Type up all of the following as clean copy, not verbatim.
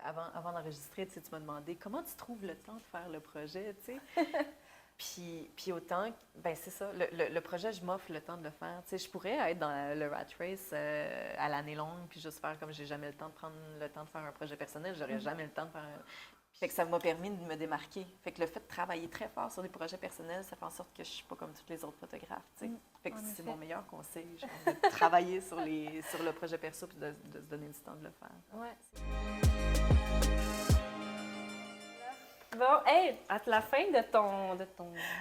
avant d'enregistrer, tu m'as demandé comment tu trouves le temps de faire le projet, tu sais. Puis autant, ben c'est ça, le projet, je m'offre le temps de le faire. Tu sais, je pourrais être dans le rat race à l'année longue, puis juste faire comme j'ai jamais le temps de prendre le temps de faire un projet personnel, j'aurais jamais le temps de faire Fait que ça m'a permis de me démarquer. Fait que le fait de travailler très fort sur des projets personnels, ça fait en sorte que je suis pas comme tous les autres photographes, tu sais. Fait que c'est mon meilleur conseil, genre, de travailler sur le projet perso puis de se donner du temps de le faire. Ouais. Bon, hey, à la fin de ton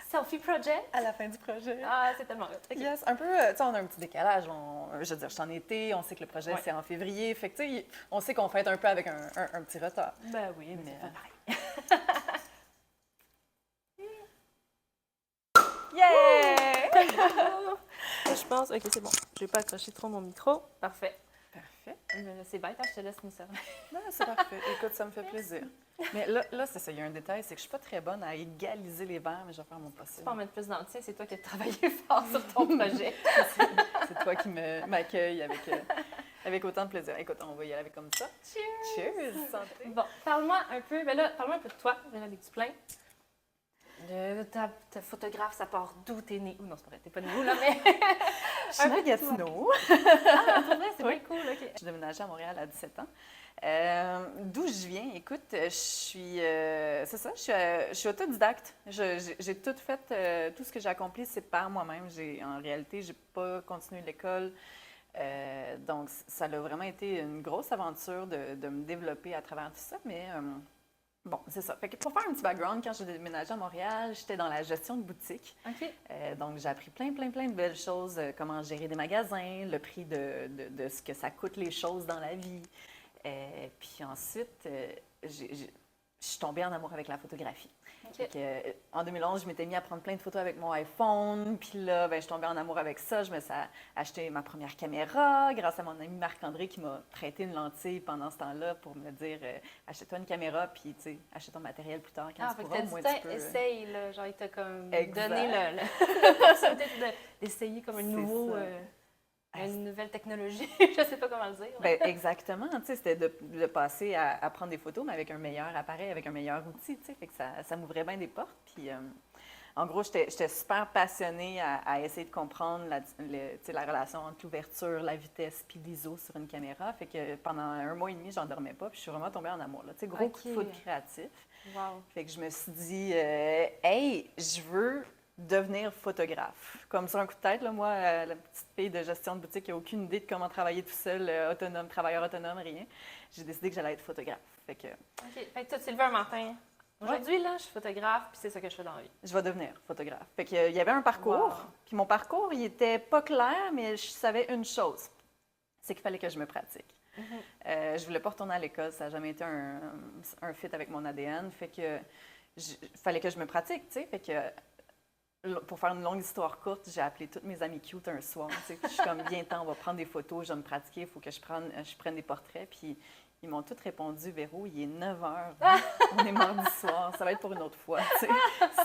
selfie project. À la fin du projet. Ah, c'est tellement hot. Okay. Yes, un peu, tu sais, on a un petit décalage. Je veux dire, je suis en été, on sait que le projet, c'est en février. Fait que, tu sais, on sait qu'on fait un peu avec un petit retard. Ben oui, mais c'est pas pareil. Yeah! Je pense, OK, c'est bon. Je n'ai pas accroché trop mon micro. Parfait. Parfait. C'est bête, je te laisse nous servir. Non, c'est parfait. Écoute, ça me fait plaisir. Mais là c'est ça, il y a un détail, c'est que je suis pas très bonne à égaliser les verres, mais je vais faire mon possible. Tu peux en mettre plus dans le tien, c'est toi qui as travaillé fort sur ton projet. C'est toi qui m'accueille avec autant de plaisir. Écoute, on va y aller comme ça. Cheers! Cheers! Santé! Bon, parle-moi un peu, ben là, parle-moi un peu de toi, Véronique Duplain. Ta photographe, ça part d'où? T'es née où? Non, c'est pas vrai, t'es pas née où, là, mais... Je suis née à Gatineau. Ah, pour vrai, c'est bien cool, OK. Je suis déménagée à Montréal à 17 ans. D'où je viens? Écoute, je suis... c'est ça, je suis autodidacte. J'ai tout fait, tout ce que j'ai accompli, c'est par moi-même. En réalité, j'ai pas continué l'école. Donc, ça a vraiment été une grosse aventure de me développer à travers tout ça, mais... Bon, c'est ça. Fait que pour faire un petit background, quand j'ai déménagé à Montréal, j'étais dans la gestion de boutique. OK. Donc, j'ai appris plein de belles choses, comment gérer des magasins, le prix de ce que ça coûte les choses dans la vie. Puis ensuite, je suis tombée en amour avec la photographie. Okay. En 2011, je m'étais mis à prendre plein de photos avec mon iPhone. Puis là, ben, je suis tombée en amour avec ça. Je me suis acheté ma première caméra grâce à mon ami Marc-André qui m'a prêté une lentille pendant ce temps-là pour me dire achète-toi une caméra, puis achète ton matériel plus tard quand tu pourras. Au moins, tu peux. Essaye, là, genre, il t'a comme exact. donné la possibilité d'essayer comme un nouveau... une nouvelle technologie, je ne sais pas comment le dire. Bien, exactement. C'était de passer à prendre des photos, mais avec un meilleur appareil, avec un meilleur outil. Fait que ça m'ouvrait bien des portes. Puis, en gros, j'étais super passionnée à essayer de comprendre la relation entre l'ouverture, la vitesse puis l'ISO sur une caméra. Fait que pendant 1 mois et demi, j'en dormais pas. Puis, je suis vraiment tombée en amour. Là. Gros coup de foudre créatif. Wow. Fait que je me suis dit, hey, je veux devenir photographe. Comme sur un coup de tête, là, moi, la petite fille de gestion de boutique qui n'a aucune idée de comment travailler tout seul, autonome, travailleur autonome, rien. J'ai décidé que j'allais être photographe. Fait que... OK. Fait que toi, tu t'es levé un matin. Aujourd'hui, là, je suis photographe, puis c'est ça que je fais dans la vie. Je vais devenir photographe. Fait que, il y avait un parcours, puis mon parcours, il était pas clair, mais je savais une chose, c'est qu'il fallait que je me pratique. Je voulais pas retourner à l'école, ça n'a jamais été un fit avec mon ADN. Fait que, fallait que je me pratique, tu sais. Fait que, pour faire une longue histoire courte, j'ai appelé toutes mes amies cute un soir. Je suis comme, viens temps, on va prendre des photos, je vais me pratiquer, il faut que je prenne des portraits. Puis ils m'ont toutes répondu, Véro, il est 9 h, on est mardi soir, ça va être pour une autre fois, si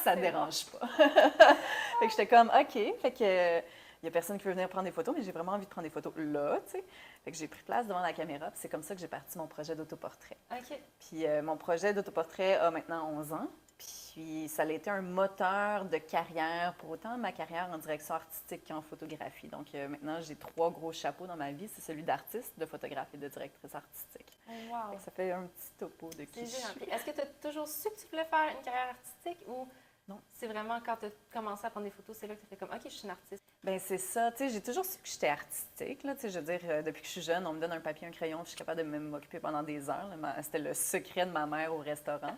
ça ne dérange pas. Fait que j'étais comme, OK, fait que il n'y a personne qui veut venir prendre des photos, mais j'ai vraiment envie de prendre des photos là, tu sais. Fait que j'ai pris place devant la caméra, puis c'est comme ça que j'ai parti mon projet d'autoportrait. OK. Puis mon projet d'autoportrait a maintenant 11 ans. Puis ça a été un moteur de carrière, pour autant ma carrière en direction artistique qu'en photographie. Donc maintenant, j'ai 3 gros chapeaux dans ma vie. C'est celui d'artiste, de photographe et de directrice artistique. Wow. Ça fait un petit topo de qui je suis. Est-ce que tu as toujours su que tu voulais faire une carrière artistique ou non? C'est vraiment quand tu as commencé à prendre des photos, c'est là que tu as fait comme « OK, je suis une artiste ». Bien, c'est ça. Tu sais, j'ai toujours su que j'étais artistique. Là, tu sais, je veux dire, depuis que je suis jeune, on me donne un papier, un crayon, je suis capable de m'occuper pendant des heures. C'était le secret de ma mère au restaurant.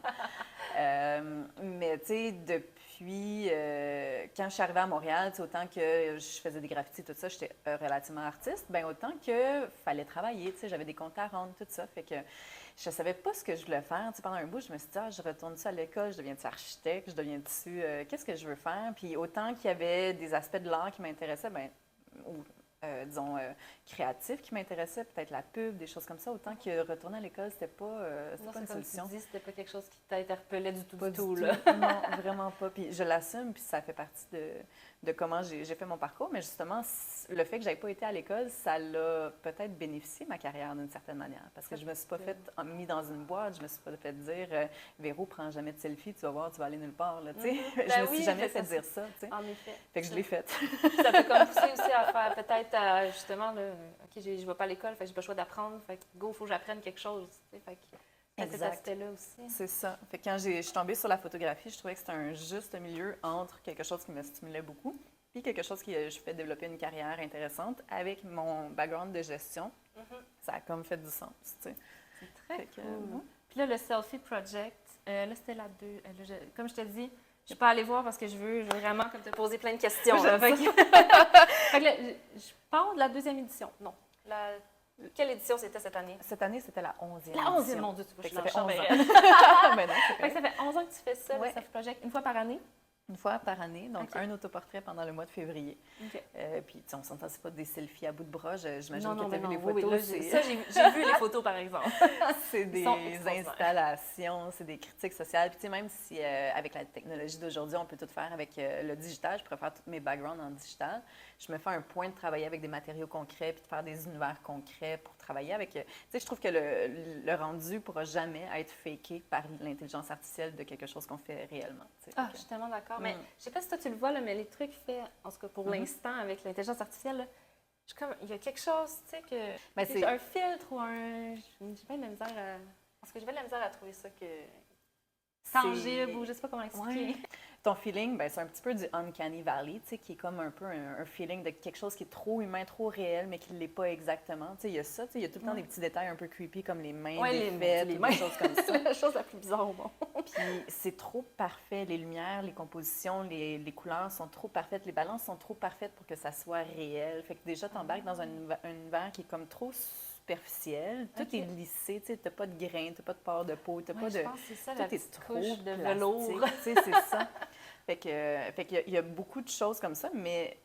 Mais tu sais, depuis quand je suis arrivée à Montréal, autant que je faisais des graffitis, tout ça, j'étais relativement artiste, bien autant que fallait travailler, tu sais, j'avais des comptes à rendre, tout ça, fait que je savais pas ce que je voulais faire. Tu sais, pendant un bout, je me suis dit, je retourne-tu à l'école, je deviens-tu architecte, je deviens-tu, qu'est-ce que je veux faire? Puis autant qu'il y avait des aspects de l'art qui m'intéressaient, bien, disons, créatif qui m'intéressait, peut-être la pub, des choses comme ça, autant que retourner à l'école, c'était pas une solution. Tu dis, c'était pas quelque chose qui t'interpellait du tout, Pas du tout, du là. tout. Non, vraiment pas. Puis je l'assume, puis ça fait partie de comment j'ai fait mon parcours. Mais justement, le fait que j'avais pas été à l'école, ça l'a peut-être bénéficié ma carrière d'une certaine manière. Parce que je me suis pas fait mis dans une boîte, je me suis pas fait dire Véro, prends jamais de selfie, tu vas voir, tu vas aller nulle part. Là, je me suis jamais fait dire ça. En effet. Fait que je l'ai fait. Ça peut comme pousser aussi à faire peut-être justement, là, OK, je vais pas à l'école, fait que j'ai pas le choix d'apprendre, fait que go, il faut que j'apprenne quelque chose. Fait que cet aspect-là aussi. C'est ça. Fait que quand je suis tombée sur la photographie, je trouvais que c'était un juste milieu entre quelque chose qui me stimulait beaucoup puis quelque chose qui je fais développer une carrière intéressante avec mon background de gestion. Ça a comme fait du sens, tu sais. C'est très cool. Puis là, le Selfie Project, là, c'était la 2. Comme je te dis, je peux pas aller voir parce que je veux vraiment comme te poser plein de questions. Là, fait que là, je parle de la 2e édition. Non. Quelle édition c'était cette année? Cette année, c'était la 11e. La 11e, mon Dieu, tu vois, je suis dans le champ. Ben non, Fait que ça fait 11 ans que tu fais ça, le Selfie Project, une fois par année? Une fois par année, donc un autoportrait pendant le mois de février. Puis, on s'entend, c'est pas des selfies à bout de bras. J'imagine que tu as vu les photos. Oui, ça, j'ai vu les photos, par exemple. C'est des installations, c'est des critiques sociales. Puis, tu sais, même si avec la technologie d'aujourd'hui, on peut tout faire avec le digital, je préfère tous mes backgrounds en digital. Je me fais un point de travailler avec des matériaux concrets puis de faire des univers concrets pour travailler avec... Tu sais, je trouve que le rendu ne pourra jamais être faké par l'intelligence artificielle de quelque chose qu'on fait réellement. Je suis tellement d'accord. Mais je sais pas si toi, tu le vois, là, mais les trucs faits, en tout cas pour l'instant, avec l'intelligence artificielle, là, il y a quelque chose, tu sais, que c'est un filtre ou un... J'ai pas de la misère à... Parce que j'ai pas de la misère à trouver ça que... tangible ou je sais pas comment l'expliquer. Ton feeling, ben, c'est un petit peu du Uncanny Valley, tu sais, qui est comme un peu un feeling de quelque chose qui est trop humain, trop réel, mais qui ne l'est pas exactement. Tu sais, il y a ça, tu sais, il y a tout le temps des petits détails un peu creepy, comme les mains défaites, des choses comme ça. La chose la plus bizarre au monde. Puis c'est trop parfait. Les lumières, les compositions, les couleurs sont trop parfaites, les balances sont trop parfaites pour que ça soit réel. Fait que déjà, tu embarques dans un univers qui est comme trop superficiel. Tout est lissé, tu n'as pas de grains, tu n'as pas de pores de peau, tu n'as pas de... Je pense que c'est ça, tout la est trop couche de plastique, velours. tu sais, c'est ça. Fait qu'il y a beaucoup de choses comme ça, mais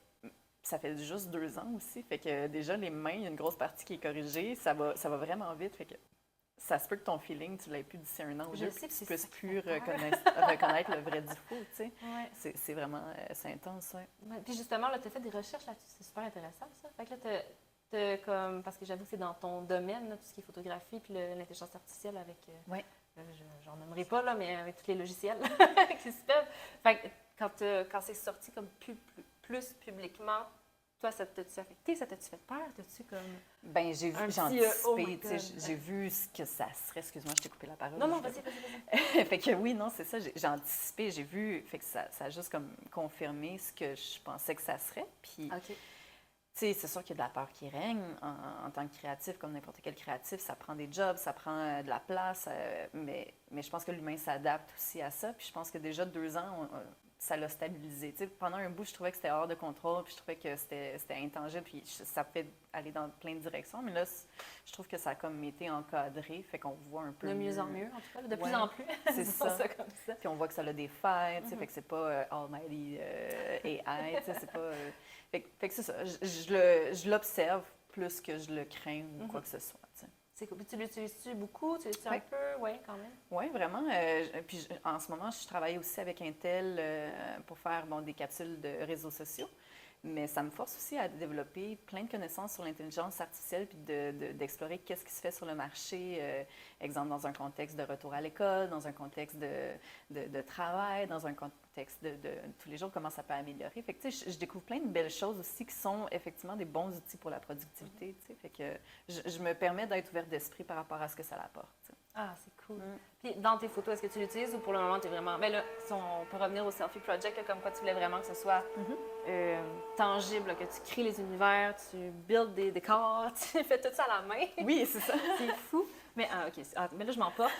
ça fait juste 2 ans aussi. Fait que déjà, les mains, il y a une grosse partie qui est corrigée. Ça va vraiment vite. Fait que ça se peut que ton feeling, tu l'aies plus d'ici 1 an ou 2, que tu puisses plus reconnaître le vrai du faux, tu sais. Ouais. C'est vraiment... c'est intense, ouais. Puis justement, là, tu as fait des recherches là-dessus. C'est super intéressant, ça. Fait que là, comme, parce que j'avoue que c'est dans ton domaine, là, tout ce qui est photographie, puis l'intelligence artificielle avec... j'en nommerai pas, là, mais avec tous les logiciels qui se peuvent. Fait que quand c'est sorti comme plus publiquement, toi, ça t'a-tu affecté? Ça t'a-tu fait peur? T'as-tu comme... Ben j'ai anticipé, tu sais, j'ai vu ce que ça serait. Excuse-moi, je t'ai coupé la parole. Non, vas-y. Fait que oui, non, c'est ça, j'ai anticipé, j'ai vu, fait que ça a juste comme confirmé ce que je pensais que ça serait. Puis, tu sais, c'est sûr qu'il y a de la peur qui règne en tant que créatif, comme n'importe quel créatif. Ça prend des jobs, ça prend de la place, mais je pense que l'humain s'adapte aussi à ça. Puis je pense que déjà 2 ans, ça l'a stabilisé. Tu sais, pendant un bout, je trouvais que c'était hors de contrôle, puis je trouvais que c'était intangible, puis ça peut aller dans plein de directions. Mais là, je trouve que ça a comme été encadré, fait qu'on voit un peu de mieux en mieux, en tout cas, de plus en plus. C'est ça. Comme ça. Puis on voit que ça a des failles, tu sais, fait que c'est pas almighty AI, tu sais, c'est pas... Fait que c'est ça, je l'observe plus que je le crains ou quoi que ce soit. T'sais. C'est cool. Tu l'utilises-tu beaucoup? Tu l'utilises un peu? Oui, quand même. Oui, vraiment. Puis en ce moment, je travaille aussi avec Intel pour faire des capsules de réseaux sociaux. Mais ça me force aussi à développer plein de connaissances sur l'intelligence artificielle puis d'explorer qu'est-ce qui se fait sur le marché, exemple dans un contexte de retour à l'école, dans un contexte de travail, dans un contexte de tous les jours, comment ça peut améliorer. Fait que, tu sais, je découvre plein de belles choses aussi qui sont effectivement des bons outils pour la productivité. Tu sais. Fait que je me permets d'être ouverte d'esprit par rapport à ce que ça apporte. Tu sais. Ah, c'est cool. Puis dans tes photos, est-ce que tu l'utilises ou pour le moment, tu es vraiment... Mais là, si on peut revenir au Selfie Project, là, comme quoi tu voulais vraiment que ce soit tangible, là, que tu crées les univers, tu builds des décors, tu fais tout ça à la main. Oui, c'est ça. C'est fou. Mais, mais là, je m'emporte.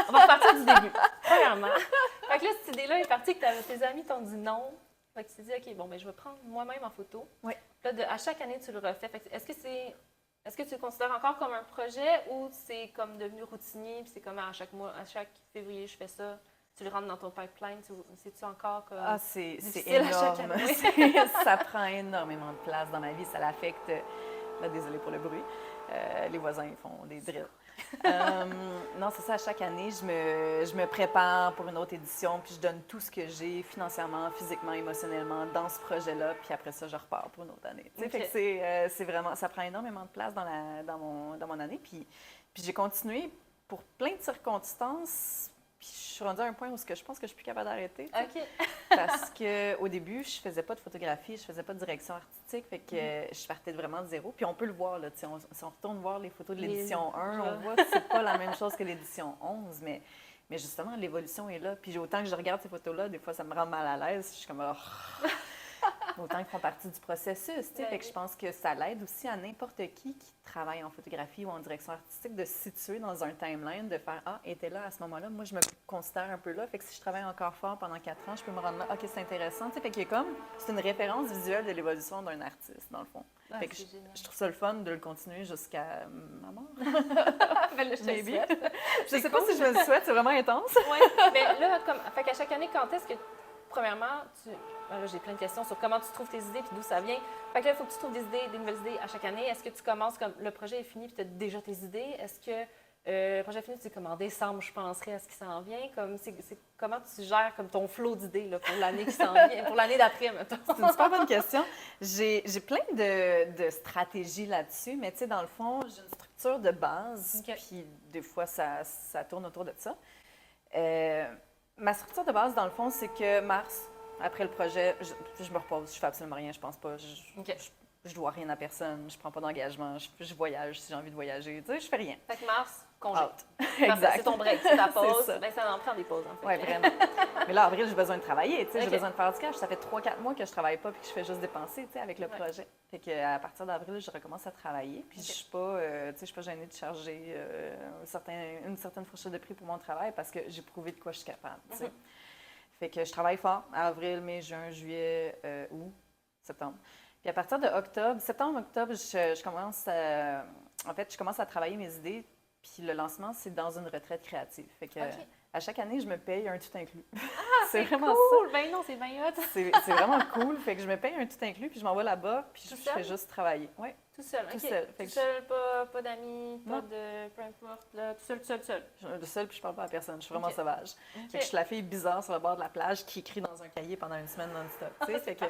On va repartir du début. Premièrement. Fait que là, cette idée-là est partie que tes amis t'ont dit non. Fait que tu t'es dit, OK, bon, ben, je vais prendre moi-même en photo. Oui. Là, à chaque année, tu le refais. Fait que est-ce que tu le considères encore comme un projet ou c'est comme devenu routinier puis c'est comme à chaque mois, à chaque février, je fais ça? tu le rentres dans ton pipeline, c'est-tu encore comme c'est difficile à chaque énorme. année? Ça prend énormément de place dans ma vie. Ça l'affecte. Là, désolée pour le bruit. Les voisins, ils font des drills. Non, c'est ça. À chaque année, je me prépare pour une autre édition, puis je donne tout ce que j'ai financièrement, physiquement, émotionnellement dans ce projet-là, puis après ça, je repars pour une autre année. Okay. Fait que c'est vraiment... Ça prend énormément de place dans mon année, puis j'ai continué pour plein de circonstances. Puis je suis rendue à un point où je pense que je suis plus capable d'arrêter. OK. Parce qu'au début, je faisais pas de photographie, je faisais pas de direction artistique, fait que je partais vraiment de zéro. Puis on peut le voir, là, si on retourne voir les photos de l'édition 1, on voit que c'est pas la même chose que l'édition 11, mais justement, l'évolution est là. Puis autant que je regarde ces photos-là, des fois, ça me rend mal à l'aise. Je suis comme, autant qu'ils font partie du processus, tu sais. Fait que je pense que ça l'aide aussi à n'importe qui travaille en photographie ou en direction artistique de se situer dans un timeline, de faire « Ah, elle était là à ce moment-là, moi, je me considère un peu là. » Fait que si je travaille encore fort pendant 4 ans, je peux me rendre là. « OK, c'est intéressant. » Tu sais, fait qu'il y a comme... C'est une référence visuelle de l'évolution d'un artiste, dans le fond. Fait que je trouve ça le fun de le continuer jusqu'à ma mort. Je sais pas si je me le souhaite, c'est vraiment intense. Oui, mais là, fait qu'à chaque année, quand est-ce que... Premièrement, là, j'ai plein de questions sur comment tu trouves tes idées puis d'où ça vient. Fait que là, il faut que tu trouves des nouvelles idées à chaque année. Est-ce que tu commences comme le projet est fini puis tu as déjà tes idées? Est-ce que le projet est fini, tu sais, comme en décembre, je penserais à ce qui s'en vient? Comment tu gères comme ton flot d'idées là, pour l'année qui s'en vient, pour l'année d'après, mettons? C'est une super bonne question. J'ai plein de stratégies là-dessus, mais tu sais, dans le fond, j'ai une structure de base, puis des fois, ça tourne autour de ça. Ma structure de base, dans le fond, c'est que mars, après le projet, je me repose, je fais absolument rien, je pense pas, je dois rien à personne, je prends pas d'engagement, je voyage si j'ai envie de voyager, tu sais, je fais rien. Fait que mars, congé. Exact. C'est ton break, c'est ta pause. Ça. Ben, ça en prend des pauses, en fait. Oui, vraiment. Mais là, avril, j'ai besoin de travailler, tu sais, j'ai besoin de faire du cash. Ça fait 3-4 mois que je travaille pas puis que je fais juste dépenser, tu sais, avec le projet. Fait qu'à partir d'avril, je recommence à travailler. Puis je suis pas, tu sais, je suis pas gênée de charger une certaine fourchette de prix pour mon travail parce que j'ai prouvé de quoi je suis capable, tu sais. Fait que je travaille fort, avril, mai, juin, juillet, août, septembre. Puis à partir de septembre, octobre, je commence je commence à travailler mes idées. Puis le lancement, c'est dans une retraite créative. Fait que à chaque année, je me paye un tout inclus. Ah, c'est vraiment cool! Ça. Ben non, c'est bien hot! C'est vraiment cool. Fait que je me paye un tout inclus, puis je m'en vais là-bas, puis je fais juste travailler. Ouais. Tout seul, tout seul. Tout seul, pas d'amis, pas de... peu importe, là, tout seul. Je suis seul, puis je parle pas à personne. Je suis vraiment sauvage. Fait que je suis la fille bizarre sur le bord de la plage qui écrit dans un cahier pendant une semaine non-stop. Tu sais, fait que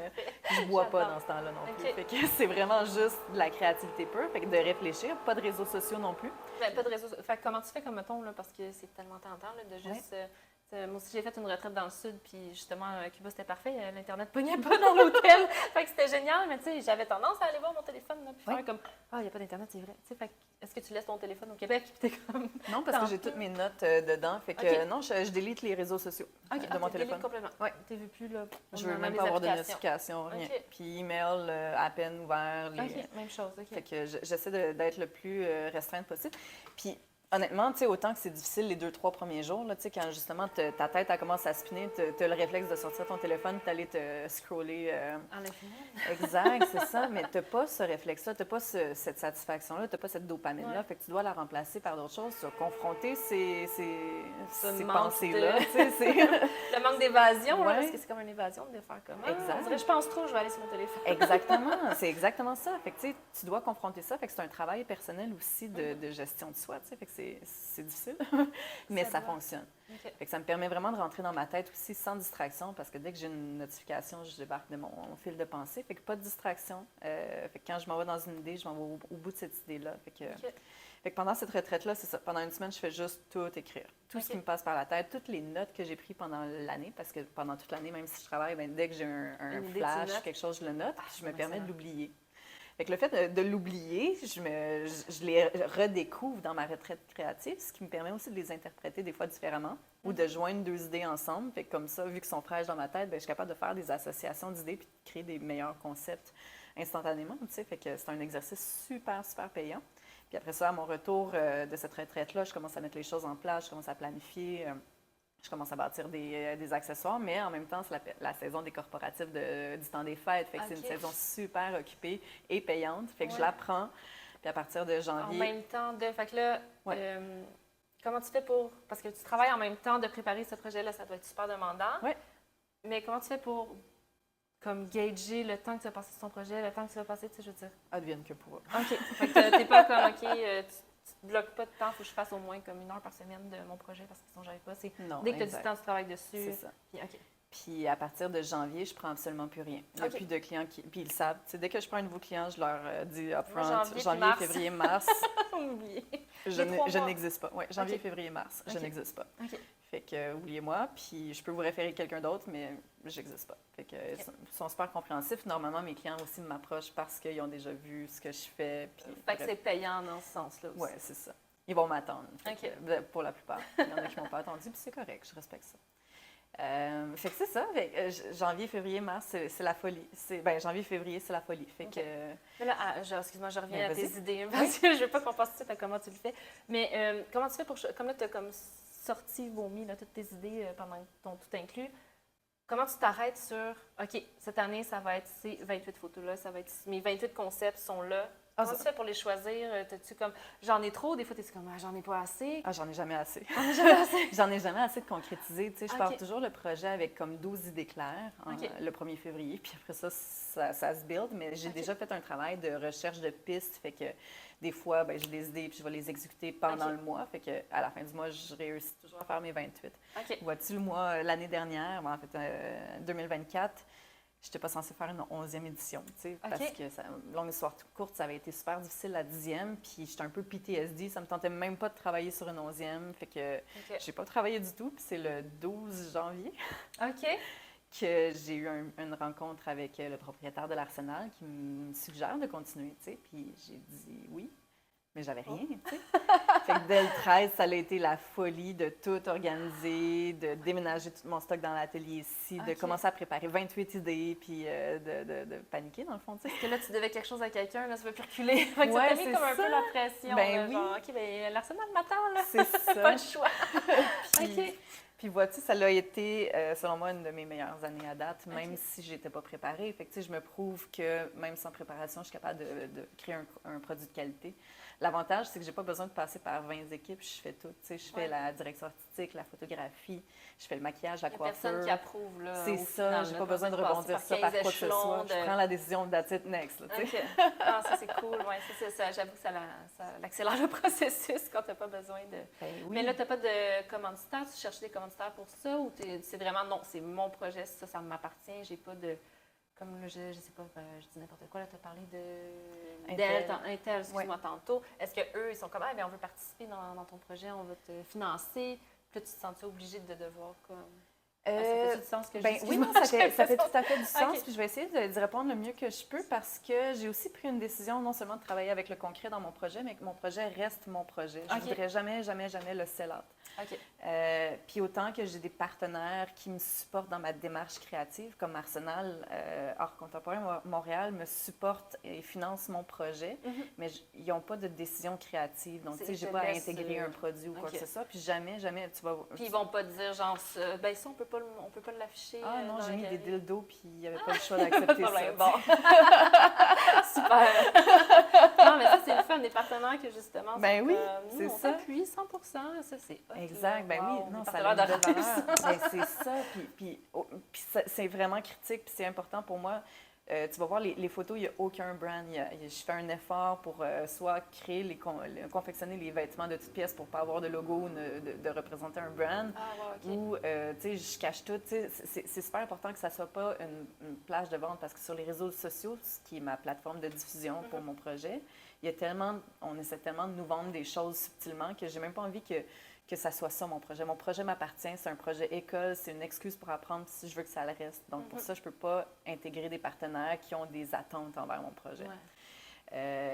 je bois pas dans ce temps-là non plus. Fait que c'est vraiment juste de la créativité pure, fait que de réfléchir, pas de réseaux sociaux non plus. Ben, pas de réseaux sociaux. Fait que comment tu fais comme mettons, là, parce que c'est tellement tentant là, de juste... moi aussi, j'ai fait une retraite dans le sud, puis justement, Cuba, c'était parfait. L'Internet ne pognait pas dans l'hôtel. Fait que c'était génial, mais tu sais, j'avais tendance à aller voir mon téléphone, là, puis faire comme « Ah, il n'y a pas d'Internet, c'est vrai. » Fait que, est-ce que tu laisses ton téléphone au Québec? Puis t'es comme... Non, parce que j'ai toutes mes notes dedans. Fait que non, je délite les réseaux sociaux de mon téléphone. Complètement. Ouais. Tu veux plus, là. Je veux même pas avoir de notifications, rien. Puis email à peine ouvert. Même chose. Fait que j'essaie d'être le plus restreinte possible. Puis honnêtement, tu sais, autant que c'est difficile les 2-3 premiers jours, là, tu sais, quand justement ta tête elle commence à spinner, tu as le réflexe de sortir ton téléphone, d'aller te scroller. En l'infini. Exact, c'est ça. Mais tu n'as pas ce réflexe-là, tu n'as pas cette satisfaction-là, tu n'as pas cette dopamine-là. Fait que tu dois la remplacer par d'autres choses. Tu dois confronter ces pensées-là. Le manque d'évasion, là, parce que c'est comme une évasion de faire comme exact. Je pense trop, je vais aller sur mon téléphone. Exactement, c'est exactement ça. Fait que tu dois confronter ça. Fait que c'est un travail personnel aussi de gestion de soi. Fait que c'est difficile, mais ça fonctionne. Fait que ça me permet vraiment de rentrer dans ma tête aussi sans distraction parce que dès que j'ai une notification, je débarque de mon fil de pensée. Fait que pas de distraction. Fait que quand je m'en vais dans une idée, je m'en vais au bout de cette idée-là. Fait que pendant cette retraite-là, c'est ça. Pendant une semaine, je fais juste tout écrire. Tout ce qui me passe par la tête, toutes les notes que j'ai prises pendant l'année, parce que pendant toute l'année, même si je travaille, dès que j'ai un flash, quelque chose, je le note, je me permets de l'oublier. Fait que le fait de l'oublier, je les redécouvre dans ma retraite créative, ce qui me permet aussi de les interpréter des fois différemment ou de joindre 2 idées ensemble. Fait que comme ça, vu qu'ils sont fraîches dans ma tête, bien, je suis capable de faire des associations d'idées puis de créer des meilleurs concepts instantanément. Fait que c'est un exercice super, super payant. Puis après ça, à mon retour de cette retraite-là, je commence à mettre les choses en place, je commence à planifier. Je commence à bâtir des accessoires, mais en même temps, c'est la saison des corporatifs du temps des fêtes. Fait que c'est une saison super occupée et payante. Fait que je la prends. Puis à partir de janvier... En même temps, fait que là, Comment tu fais pour... Parce que tu travailles en même temps de préparer ce projet-là, ça doit être super demandant. Oui. Mais comment tu fais pour comme gager le temps que tu vas passer sur ton projet, le temps que tu vas passer, tu sais, je veux dire? Advienne que pourra. OK. Fait que t'es pas comme, OK, tu te bloques pas de temps, il faut que je fasse au moins comme 1 heure par semaine de mon projet parce que sinon, j'arrive pas. Non, dès que tu as du exact. temps, tu travailles dessus. C'est ça. Puis, OK. Puis à partir de janvier, je prends absolument plus rien. Il n'y a plus de clients qui... Puis ils le savent. Dès que je prends un nouveau client, je leur dis upfront, janvier, février, mars. Oublié. Je n'existe pas. Oui, janvier, OK. février, mars. Je n'existe pas. OK. Fait que, oubliez-moi, puis je peux vous référer quelqu'un d'autre, mais j'existe pas. Fait que, ils sont super compréhensifs. Normalement, mes clients aussi m'approchent parce qu'ils ont déjà vu ce que je fais. Puis, fait que c'est payant dans ce sens-là aussi. Oui, c'est ça. Ils vont m'attendre. OK. Pour la plupart. Il y en a qui m'ont pas attendu, puis c'est correct, je respecte ça. Fait que c'est ça. Fait que, janvier, février, mars, c'est la folie. Janvier, février, c'est la folie. Fait que... Mais là, excuse-moi, je reviens à tes idées, parce que je veux pas qu'on passe tout de suite à comment tu le fais. Mais comment tu fais pour... Comme là, tu as comme sorti, vomi, là, toutes tes idées pendant ton tout inclus. Comment tu t'arrêtes sur, OK, cette année, ça va être ces 28 photos-là, ça va être mes 28 concepts sont là. Comment tu fais pour les choisir? T'as-tu comme, j'en ai trop? Des fois, t'es comme, j'en ai pas assez. J'en ai jamais assez. Jamais assez. J'en ai jamais assez de concrétiser. Tu sais, je pars toujours le projet avec comme 12 idées claires le 1er février, puis après ça se build. Mais j'ai déjà fait un travail de recherche de pistes, fait que des fois, j'ai des idées puis je vais les exécuter pendant le mois. Fait que à la fin du mois, je réussis toujours à faire mes 28. Vois-tu, le mois, l'année dernière, en fait, 2024, je n'étais pas censée faire une 11e édition, tu sais, parce que, longue histoire courte, ça avait été super difficile la 10e, puis j'étais un peu PTSD, ça me tentait même pas de travailler sur une 11e, fait que j'ai pas travaillé du tout, puis c'est le 12 janvier que j'ai eu une rencontre avec le propriétaire de l'Arsenal qui me suggère de continuer, tu sais, puis j'ai dit oui. Mais j'avais rien, tu sais. Fait que dès le 13, ça a été la folie de tout organiser, de déménager tout mon stock dans l'atelier ici, de commencer à préparer 28 idées, puis de paniquer, dans le fond, tu sais. Parce que là, tu devais quelque chose à quelqu'un, là, ça veut plus reculer. Fait que ça t'a mis comme un peu la pression. Ben genre, OK, l'Arsenal m'attend, là. C'est ça. Pas le choix. Puis vois-tu, ça a été, selon moi, une de mes meilleures années à date, même si je n'étais pas préparée. Fait que, tu sais, je me prouve que même sans préparation, je suis capable de créer un produit de qualité. L'avantage, c'est que j'ai pas besoin de passer par 20 équipes. Je fais tout. Tu sais, je fais la direction artistique, la photographie, je fais le maquillage, la coiffure. Personne qui approuve, là. C'est ça. J'ai pas besoin de rebondir ça par quoi que ce soit. Je prends la décision de that's it next. Là, ça, c'est cool. Ouais, ça, j'avoue que ça accélère le processus quand tu n'as pas besoin de... Mais là, tu n'as pas de commanditaire. Tu cherches des commanditaires pour ça ou c'est vraiment, non, c'est mon projet, ça m'appartient. J'ai pas de... Comme là, je sais pas, je dis n'importe quoi, là, tu as parlé d'Intel, excuse-moi, tantôt. Est-ce qu'eux, ils sont comme, on veut participer dans ton projet, on va te financer. Puis là, tu te sens obligée de devoir comme... ça fait du sens que je dis? Oui, non, ça fait tout à fait du sens. Puis je vais essayer d'y répondre le mieux que je peux parce que j'ai aussi pris une décision non seulement de travailler avec le concret dans mon projet, mais que mon projet reste mon projet. Je ne voudrais jamais, jamais, jamais le sell-out. Puis autant que j'ai des partenaires qui me supportent dans ma démarche créative, comme Arsenal Art Contemporain Montréal me supporte et finance mon projet, mais ils n'ont pas de décision créative. Donc, tu sais, je n'ai pas à intégrer un produit ou quoi que ce soit. Puis jamais, tu vas... Puis ils vont pas te dire, genre, ça, on peut pas l'afficher. Ah non, j'ai mis des dildos, puis il n'y avait pas le choix d'accepter ça. Bon. Super. Non, mais ça, c'est le fun des partenaires que, justement, c'est on s'appuie 100%. Ça, c'est hot. Exact. Wow. Oui, non, ça a une belle valeur. C'est ça. Puis c'est vraiment critique, puis c'est important pour moi. Tu vas voir, les photos, il n'y a aucun brand. Je fais un effort pour soit créer, confectionner les vêtements de toutes pièces pour ne pas avoir de logo ou de représenter un brand. Ou, tu sais, je cache tout. C'est super important que ça ne soit pas une plage de vente parce que sur les réseaux sociaux, ce qui est ma plateforme de diffusion pour mon projet, on essaie tellement de nous vendre des choses subtilement que je n'ai même pas envie que ça soit ça, mon projet. Mon projet m'appartient, c'est un projet école, c'est une excuse pour apprendre si je veux que ça le reste. Donc, pour ça, je ne peux pas intégrer des partenaires qui ont des attentes envers mon projet.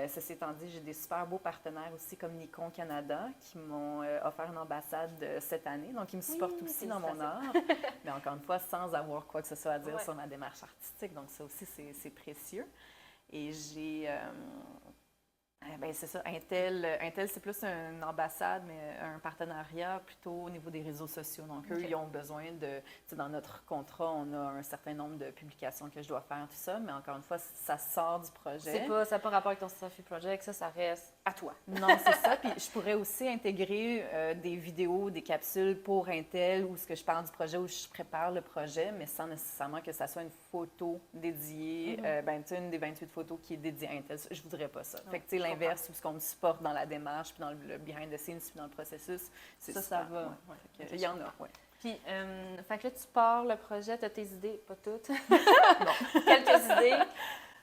Ceci étant dit, j'ai des super beaux partenaires aussi, comme Nikon Canada, qui m'ont offert une ambassade cette année. Donc, ils me supportent aussi dans mon art. Mais encore une fois, sans avoir quoi que ce soit à dire sur ma démarche artistique. Donc, ça aussi, c'est précieux. Et j'ai... Ben, c'est ça. Intel, c'est plus une ambassade, mais un partenariat plutôt au niveau des réseaux sociaux. Donc, eux, ils ont besoin de... Dans notre contrat, on a un certain nombre de publications que je dois faire, tout ça, mais encore une fois, ça sort du projet. Ça n'a pas rapport avec ton Selfie Project, ça reste à toi. Non, c'est ça. Puis je pourrais aussi intégrer des vidéos, des capsules pour Intel où ce que je parle du projet, où je prépare le projet, mais sans nécessairement que ça soit une photo dédiée. Ben, tu sais, une des 28 photos qui est dédiée à Intel. Je voudrais pas ça. Fait que, tu sais, l'inverse, où ce qu'on me supporte dans la démarche, puis dans le behind the scenes, puis dans le processus, c'est ça va. Ouais. Il y en a, oui. Puis, fait que là, tu pars le projet, tu as tes idées, pas toutes. Non. Quelques idées.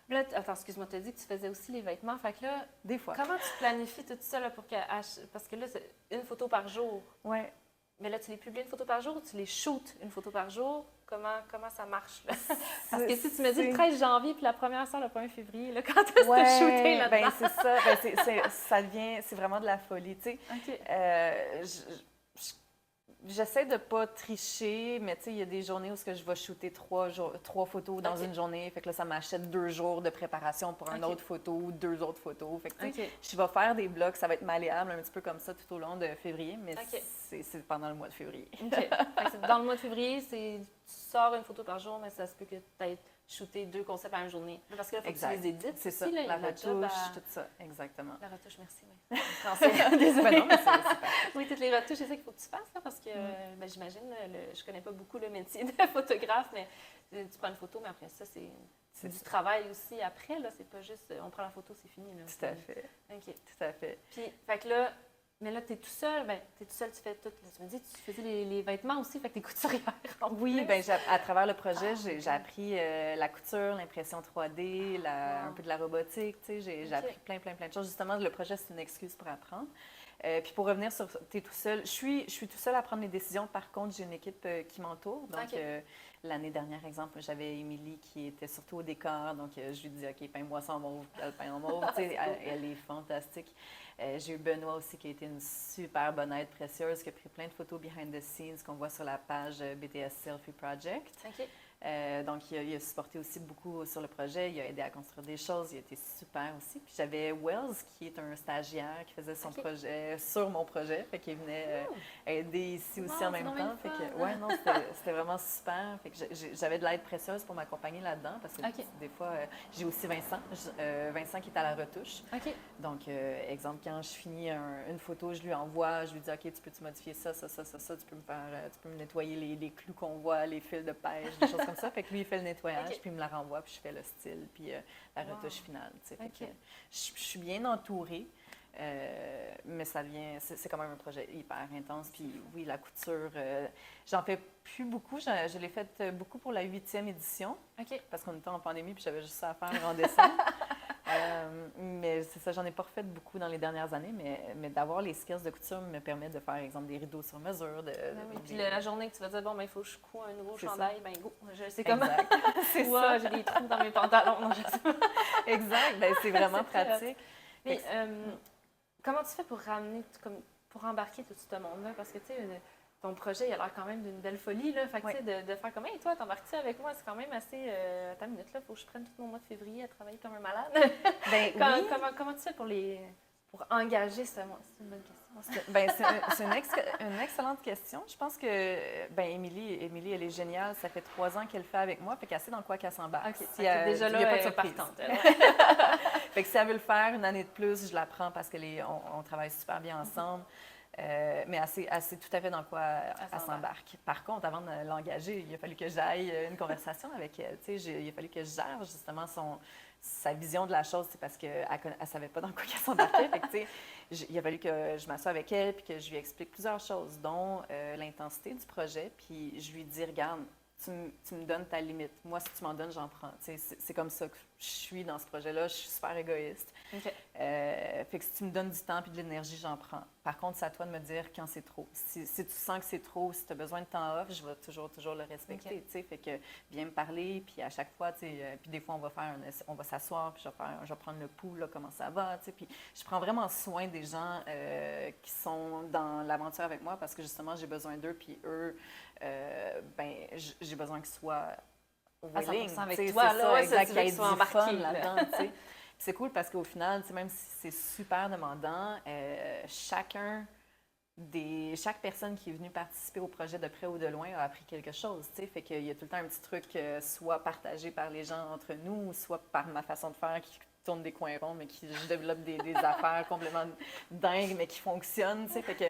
Là, attends, excuse-moi, tu as dit que tu faisais aussi les vêtements. Fait que là, des fois. Comment tu planifies tout ça là, pour que... Parce que là, c'est une photo par jour. Oui. Mais là, tu les publies une photo par jour ou tu les shootes une photo par jour? Comment ça marche, là? Parce que si tu me dis le 13 janvier puis la première sort le 1er février, là, quand est-ce que tu as shooté là-dedans? Ben c'est ça. Ben, ça devient... C'est vraiment de la folie, tu sais. OK. J'essaie de ne pas tricher, mais tu sais, il y a des journées où je vais shooter 3 photos dans une journée. Fait que là, ça m'achète 2 jours de préparation pour une autre photo, 2 autres photos. Fait que tu sais, je vais faire des blocs, ça va être malléable, un petit peu comme ça tout au long de février, mais c'est pendant le mois de février. OK. Fait que dans le mois de février, tu sors une photo par jour, mais ça se peut que tu aies shooté 2 concepts à la même journée. Parce que là, il faut que tu les édites. C'est ça, là, la retouche, tout ça, exactement. La retouche, merci. Oui. Désolée. Ben non, mais c'est oui, toutes les retouches, c'est ça qu'il faut que tu fasses, là, parce que ben, j'imagine, je connais pas beaucoup le métier de photographe, mais tu prends une photo, mais après ça, c'est du travail aussi après, là. C'est pas juste, on prend la photo, c'est fini. Là. Tout à fait. OK. Tout à fait. Puis, fait que là, mais là, tu es tout seul, tu fais tout. Là, tu me dis, tu faisais les vêtements aussi, fait que tu es couturière. Oui, bien, à travers le projet, j'ai appris la couture, l'impression 3D, un peu de la robotique, tu sais, j'ai appris plein de choses. Justement, le projet, c'est une excuse pour apprendre. Puis pour revenir sur « t'es tout seul », je suis tout seul à prendre les décisions. Par contre, j'ai une équipe qui m'entoure. Donc, l'année dernière, exemple, j'avais Émilie qui était surtout au décor. Donc, je lui dis « OK, peins-moi ça en mauve », puis elle peint en mauve. Elle est fantastique. J'ai eu Benoît aussi qui a été une super bonne aide précieuse, qui a pris plein de photos behind the scenes qu'on voit sur la page BTS Selfie Project. OK. Donc, il a supporté aussi beaucoup sur le projet. Il a aidé à construire des choses. Il a été super aussi. Puis j'avais Wells, qui est un stagiaire qui faisait son projet sur mon projet. Fait qu'il venait aider ici aussi en même temps. Fait que, ouais, non, c'était vraiment super. Fait que j'avais de l'aide précieuse pour m'accompagner là-dedans. Parce que des fois, j'ai aussi Vincent. Vincent qui est à la retouche. OK. Donc, exemple, quand je finis une photo, je lui envoie, je lui dis « OK, tu peux-tu modifier ça, tu peux me nettoyer les clous qu'on voit, les fils de pêche, des choses comme ça. » Fait que lui, il fait le nettoyage, puis il me la renvoie, puis je fais le style, puis la retouche finale. Fait que, je suis bien entourée, mais c'est quand même un projet hyper intense. Puis oui, la couture, j'en fais plus beaucoup. Je l'ai faite beaucoup pour la 8e édition, parce qu'on était en pandémie, puis j'avais juste ça à faire en décembre. Mais c'est ça, j'en ai pas refait beaucoup dans les dernières années, mais d'avoir les skills de couture me permet de faire, exemple, des rideaux sur mesure. Puis la journée que tu vas dire, bon, il faut que je couds un nouveau chandail, bien go, je sais comment. C'est ça. J'ai des trous dans mes pantalons. Non, je sais pas. Exact, bien, c'est vraiment pratique. Mais comment tu fais pour pour embarquer tout ce monde-là? Parce que, tu sais, ton projet, il a l'air quand même d'une belle folie, là. Fait que, tu sais, de faire comme, hey, toi, t'embarques-tu avec moi? C'est quand même assez. Attends une minute, là, il faut que je prenne tout mon mois de février à travailler comme un malade. Ben, comment tu fais pour engager ce monde? C'est une bonne question. Bien, c'est une excellente question. Je pense que, bien, Émilie, elle est géniale. Ça fait 3 ans qu'elle fait avec moi, fait qu'elle sait dans quoi qu'elle s'embarque. OK, déjà là, elle est partante. Fait que si elle veut le faire une année de plus, je la prends parce qu'on travaille super bien ensemble. Mais elle sait tout à fait dans quoi elle s'embarque. Par contre, avant de l'engager, il a fallu que j'aille une conversation avec elle. Il a fallu que je gère justement sa vision de la chose, parce qu'elle ne savait pas dans quoi elle s'embarquait. Il a fallu que je m'assoie avec elle et que je lui explique plusieurs choses, dont l'intensité du projet. Puis je lui dis, regarde, tu me donnes ta limite. Moi, si tu m'en donnes, j'en prends. C'est comme ça que je suis dans ce projet-là. Je suis super égoïste. Fait que si tu me donnes du temps et de l'énergie, j'en prends. Par contre, c'est à toi de me dire quand c'est trop. Si tu sens que c'est trop, si tu as besoin de temps off, je vais toujours le respecter. Fait que viens me parler, puis à chaque fois, puis des fois, on va s'asseoir, puis je vais prendre le pouls, là, comment ça va. Puis je prends vraiment soin des gens qui sont dans l'aventure avec moi parce que justement, j'ai besoin d'eux, puis eux, j'ai besoin qu'ils soient willing. avec toi, là, exact, qu'il y ait du embarqués, fun là-dedans. c'est cool parce qu'au final, même si c'est super demandant, chaque personne qui est venue participer au projet de près ou de loin a appris quelque chose, tu sais. Fait qu'il y a tout le temps un petit truc soit partagé par les gens entre nous, soit par ma façon de faire qui tourne des coins ronds, mais je développe des affaires complètement dingues, mais qui fonctionnent, tu sais. Fait que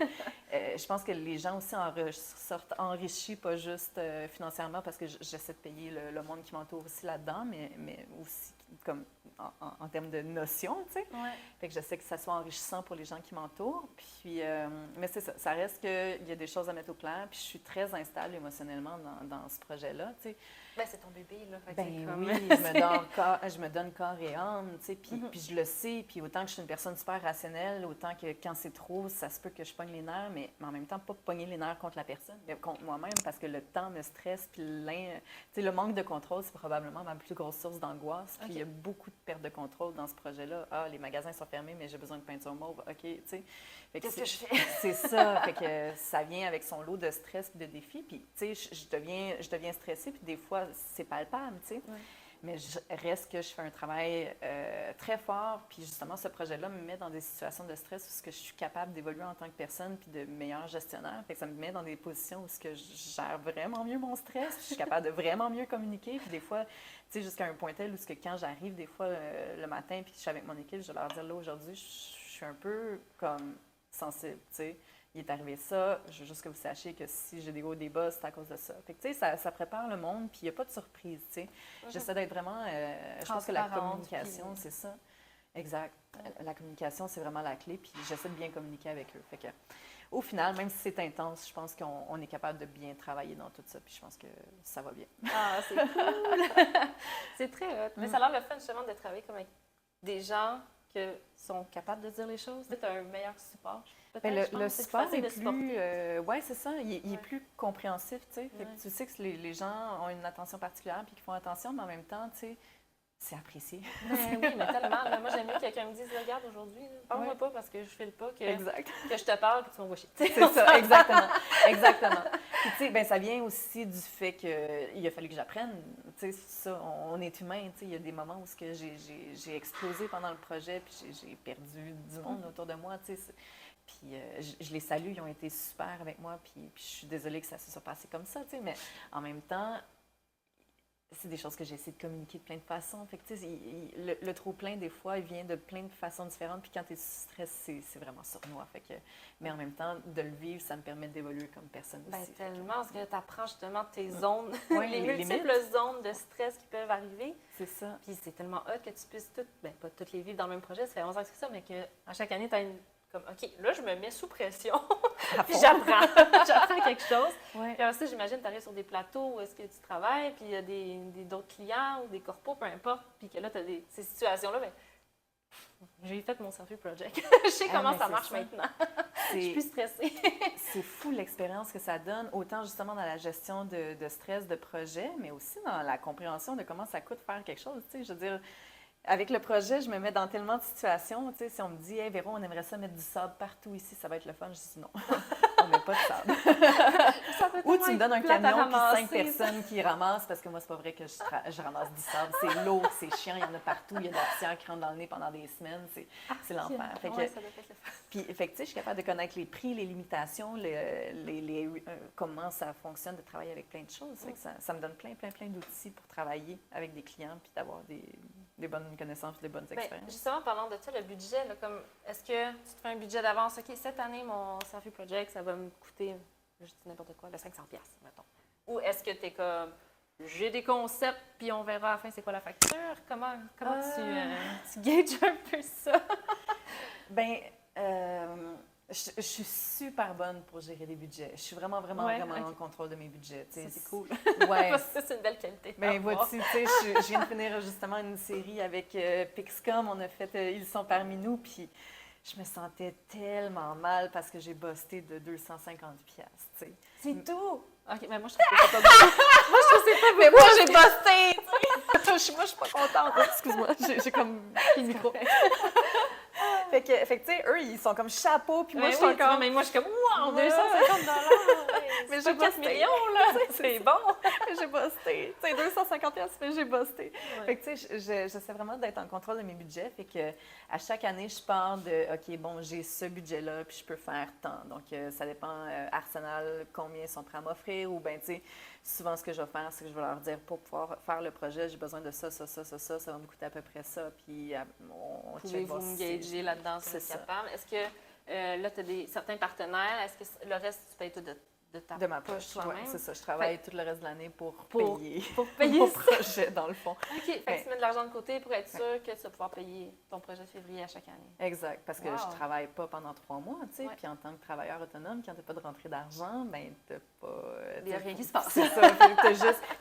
je pense que les gens aussi sortent enrichis, pas juste financièrement, parce que j'essaie de payer le monde qui m'entoure aussi là-dedans, mais aussi comme en termes de notions, tu sais. Ouais. Fait que je sais que ça soit enrichissant pour les gens qui m'entourent. Puis, mais c'est ça, ça reste qu'il y a des choses à mettre au clair. Puis je suis très instable émotionnellement dans ce projet-là, tu sais. Ben, c'est ton bébé, là. Fait Ben comme... oui, je me donne corps et âme, tu sais, puis je le sais, puis autant que je suis une personne super rationnelle, autant que quand c'est trop, ça se peut que je pogne les nerfs, mais en même temps, pas pogner les nerfs contre la personne, mais contre moi-même, parce que le temps me stresse, puis tu sais, le manque de contrôle, c'est probablement ma plus grosse source d'angoisse, puis il y a beaucoup de perte de contrôle dans ce projet-là. Ah, les magasins sont fermés, mais j'ai besoin de peinture mauve, OK, tu sais. Qu'est-ce que je fais? C'est ça, fait que ça vient avec son lot de stress et de défis, puis tu sais, je deviens stressée, puis des fois, c'est palpable, tu sais. Ouais. Mais reste que je fais un travail très fort, puis justement, ce projet-là me met dans des situations de stress où je suis capable d'évoluer en tant que personne, puis de meilleur gestionnaire. Fait que ça me met dans des positions où je gère vraiment mieux mon stress, puis je suis capable de vraiment mieux communiquer, puis des fois, tu sais, jusqu'à un point tel où quand j'arrive, des fois, le matin, puis je suis avec mon équipe, je vais leur dire, là, aujourd'hui, je suis un peu comme sensible, tu sais. Il est arrivé ça, je veux juste que vous sachiez que si j'ai des hauts des bas, c'est à cause de ça. Fait que, tu sais, ça prépare le monde, puis il n'y a pas de surprise, tu sais. J'essaie d'être vraiment... je pense que la communication, c'est ça. Exact. La communication, c'est vraiment la clé, puis j'essaie de bien communiquer avec eux. Fait que, au final, même si c'est intense, je pense qu'on est capable de bien travailler dans tout ça, puis je pense que ça va bien. Ah, c'est cool! C'est très hot. Mais ça a l'air le fun, justement, de travailler comme avec des gens qui sont capables de dire les choses. Tu as un meilleur support. Bien, le support est plus... oui, c'est ça. Il est plus compréhensif, tu sais. Fait que tu sais que les gens ont une attention particulière puis qu'ils font attention, mais en même temps, tu sais, c'est apprécié. Oui, mais tellement. Moi, j'aime mieux que quelqu'un me dise, regarde, aujourd'hui, parle-moi pas parce que je file pas, que je te parle puis tu m'envoies chier. C'est ça, exactement. Exactement. Puis, tu sais, ben, ça vient aussi du fait qu'il a fallu que j'apprenne. Tu sais, ça, on est humain. Tu sais, il y a des moments où j'ai explosé pendant le projet puis j'ai perdu du monde autour de moi, tu sais. Puis je les salue, ils ont été super avec moi, puis je suis désolée que ça se soit passé comme ça, tu sais, mais en même temps, c'est des choses que j'ai essayé de communiquer de plein de façons. Fait que, tu sais, le trop-plein, des fois, il vient de plein de façons différentes, puis quand tu es stressé, c'est vraiment sournois. Fait que, mais en même temps, de le vivre, ça me permet d'évoluer comme personne aussi. Bien, tellement, parce que tu apprends justement tes zones, ouais, les multiples zones de stress qui peuvent arriver. C'est ça. Puis c'est tellement hot que tu puisses pas toutes les vivre dans le même projet, ça fait 11 ans que c'est ça, mais qu'à chaque année, tu as une... Comme, OK, là, je me mets sous pression, puis j'apprends quelque chose. Ouais. Puis aussi, j'imagine, tu arrives sur des plateaux où est-ce que tu travailles, puis il y a d'autres clients ou des corpos, peu importe, puis que là, tu as ces situations-là, bien, j'ai fait mon selfie project. Je sais comment ça marche maintenant. Je suis plus stressée. C'est fou l'expérience que ça donne, autant justement dans la gestion de stress de projet, mais aussi dans la compréhension de comment ça coûte faire quelque chose. Tu sais, je veux dire, avec le projet, je me mets dans tellement de situations. Tu sais, si on me dit, hey, Véro, on aimerait ça mettre du sable partout ici, ça va être le fun, je dis non, on met pas de sable. Ou tu me donnes un camion puis 5 personnes qui ramassent, parce que moi, c'est pas vrai que je ramasse du sable. C'est lourd, c'est chiant, il y en a partout, il y a de la poussière qui rentre dans le nez pendant des semaines, c'est l'enfer. Fait que, ouais, ça doit être le fun. Puis, fait que, tu sais, je suis capable de connaître les prix, les limitations, comment ça fonctionne de travailler avec plein de choses. Fait que ça me donne plein d'outils pour travailler avec des clients puis d'avoir des bonnes connaissances, des bonnes expériences. Justement, parlant de ça, le budget, là, comme est-ce que tu te fais un budget d'avance? OK, cette année, mon selfie project, ça va me coûter, je dis n'importe quoi, 500$, mettons. Ou est-ce que tu es comme, j'ai des concepts, puis on verra à la fin c'est quoi la facture? Comment tu gages un peu ça? Bien, je suis super bonne pour gérer les budgets. Je suis vraiment en contrôle de mes budgets. C'est cool. Ouais. C'est une belle qualité. Bien, vois-tu, je viens de finir justement une série avec Pixcom. On a fait Ils sont parmi nous, puis je me sentais tellement mal parce que j'ai busté de 250$, tu sais. C'est tout! OK, mais moi, je trouve que c'est pas beaucoup. Moi, je trouve que c'est pas beaucoup. Mais moi, j'ai busté! Moi, je suis pas contente. Excuse-moi, j'ai comme pris le micro. Fait que tu sais, eux, ils sont comme chapeau, puis moi, je suis encore. Mais moi, je suis comme, wow, 250 Mais c'est pas 4 millions, là! C'est bon! J'ai busté. Tu sais, 250 pièces, mais j'ai busté. Fait que, tu sais, j'essaie vraiment d'être en contrôle de mes budgets. Fait que à chaque année, je pars de, OK, bon, j'ai ce budget-là, puis je peux faire tant. Donc, ça dépend, Arsenal, combien ils sont prêts à m'offrir. Ou bien, tu sais, souvent, ce que je vais faire, c'est que je vais leur dire, pour pouvoir faire le projet, j'ai besoin de ça, ça va me coûter à peu près ça. Puis, on check. Pouvez-vous m'engager là-dedans si vous êtes capable? Est-ce que là, tu as certains partenaires, est-ce que le reste, tu payes tout de ta de ma poche toi-même? C'est ça. Je travaille tout le reste de l'année pour payer mon projet, dans le fond. OK. Fait que tu mets de l'argent de côté pour être sûr que tu vas pouvoir payer ton projet de février à chaque année. Exact. Parce que je travaille pas pendant 3 mois, tu sais. Puis en tant que travailleur autonome, quand tu n'as pas de rentrée d'argent, ben t'as pas... Il n'y a rien qui se passe. C'est ça.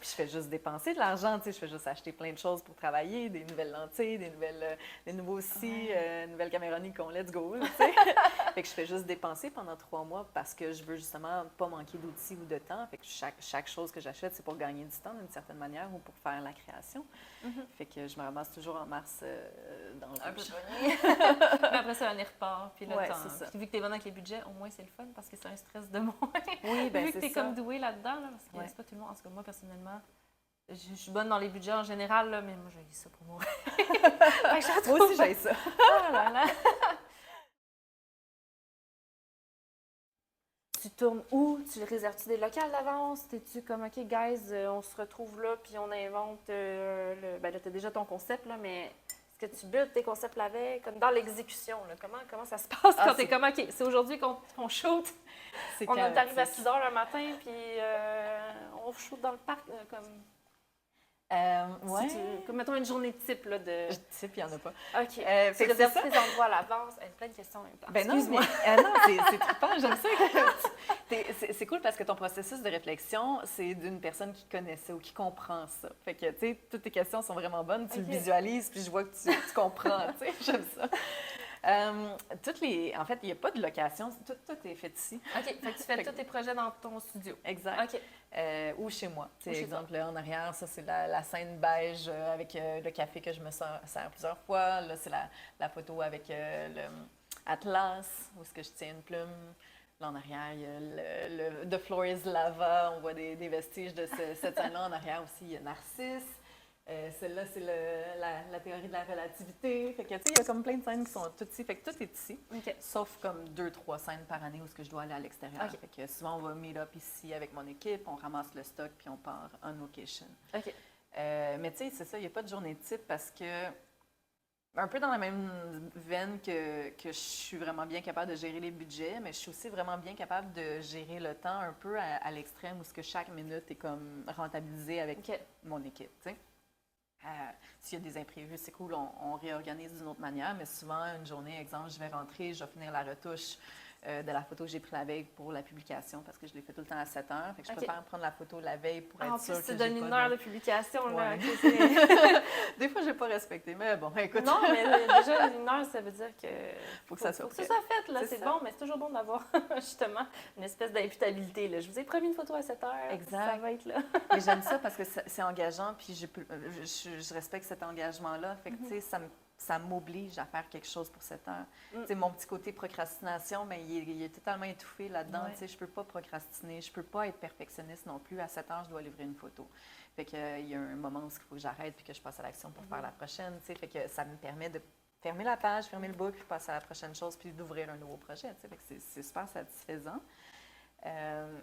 Puis je fais juste dépenser de l'argent, tu sais. Je fais juste acheter plein de choses pour travailler, des nouvelles lentilles, des nouveaux une nouvelle caméra Nikon, let's go, tu sais. Fait que je fais juste dépenser pendant 3 mois parce que je veux justement pas manquer d'outils ou de temps. Fait que chaque chose que j'achète, c'est pour gagner du temps d'une certaine manière ou pour faire la création. Fait que je me ramasse toujours en mars dans le un peu Mais après ça, l'année repart. Puis là, puis vu que tu es bonne avec les budgets, au moins c'est le fun parce que c'est un stress de moins. Oui, bien vu que tu es comme douée là-dedans, là, parce que c'est pas tout le monde. En tout cas, moi, personnellement, je suis bonne dans les budgets en général, là, mais moi, j'ai ça pour moi. Moi aussi, j'ai ça. Oh là là. Tu tournes où? Tu réserves-tu des locales d'avance? T'es-tu comme, OK, guys, on se retrouve là, puis on invente ben là, t'as déjà ton concept, là, mais est-ce que tu builds tes concepts la veille? Comme dans l'exécution, là, comment ça se passe quand t'es comme, OK, c'est aujourd'hui qu'on shoot. On arrive à 6 h le matin, puis on shoot dans le parc, comme... ouais. Comme, mettons une journée type, là, de... Type, il n'y en a pas. OK. Tu réserves des endroits à l'avance. Plein de questions en même temps. Ben non, c'est trippant. J'aime ça. C'est cool parce que ton processus de réflexion, c'est d'une personne qui connaît ça ou qui comprend ça. Fait que, tu sais, toutes tes questions sont vraiment bonnes. Tu le visualises, puis je vois que tu comprends. Tu sais, j'aime ça. En fait, il n'y a pas de location. Tout est fait ici. OK. Fait que tu fais tous tes projets dans ton studio. Exact. OK. Ou chez moi. Par exemple, là, en arrière, ça, c'est la scène beige avec le café que je me sers plusieurs fois. Là, c'est la photo avec le Atlas, où est-ce que je tiens une plume. Là, en arrière, il y a le The Floor is Lava. On voit des vestiges de cette scène-là. En arrière aussi, il y a Narcisse. Celle-là, c'est la théorie de la relativité. Fait que, tu sais, il y a comme plein de scènes qui sont toutes ici. Fait que tout est ici, sauf comme 2-3 scènes par année où est-ce que je dois aller à l'extérieur. Fait que souvent, on va meet up ici avec mon équipe, on ramasse le stock, puis on part on location. Mais tu sais, c'est ça, il n'y a pas de journée type parce que, un peu dans la même veine que je suis vraiment bien capable de gérer les budgets, mais je suis aussi vraiment bien capable de gérer le temps un peu à l'extrême où ce que chaque minute est comme rentabilisée avec mon équipe, tu sais. S'il y a des imprévus, c'est cool, on réorganise d'une autre manière, mais souvent, une journée, exemple, je vais rentrer, je vais finir la retouche de la photo que j'ai prise la veille pour la publication, parce que je l'ai fait tout le temps à 7 h. Fait que je préfère prendre la photo la veille pour être sûre que tu donnes une heure de publication. Là, des fois, je n'ai pas respecté, mais bon, écoute. Non, mais déjà, une heure, ça veut dire que faut que ça soit fait. Là, c'est bon, mais c'est toujours bon d'avoir justement une espèce d'imputabilité. Là. Je vous ai promis une photo à 7 h. Exact. Ça va être là. Mais j'aime ça parce que c'est engageant, puis je respecte cet engagement-là. Fait que, tu sais, ça m'oblige à faire quelque chose pour 7 heures. Tu sais, mon petit côté procrastination, mais il est totalement étouffé là-dedans. Tu sais, je peux pas procrastiner, je peux pas être perfectionniste non plus. À 7 heures, je dois livrer une photo. Fait que, il y a un moment où il faut que j'arrête puis que je passe à l'action pour faire la prochaine. Tu sais, fait que ça me permet de fermer la page, fermer le book, puis passer à la prochaine chose, puis d'ouvrir un nouveau projet. Tu sais, fait que c'est super satisfaisant.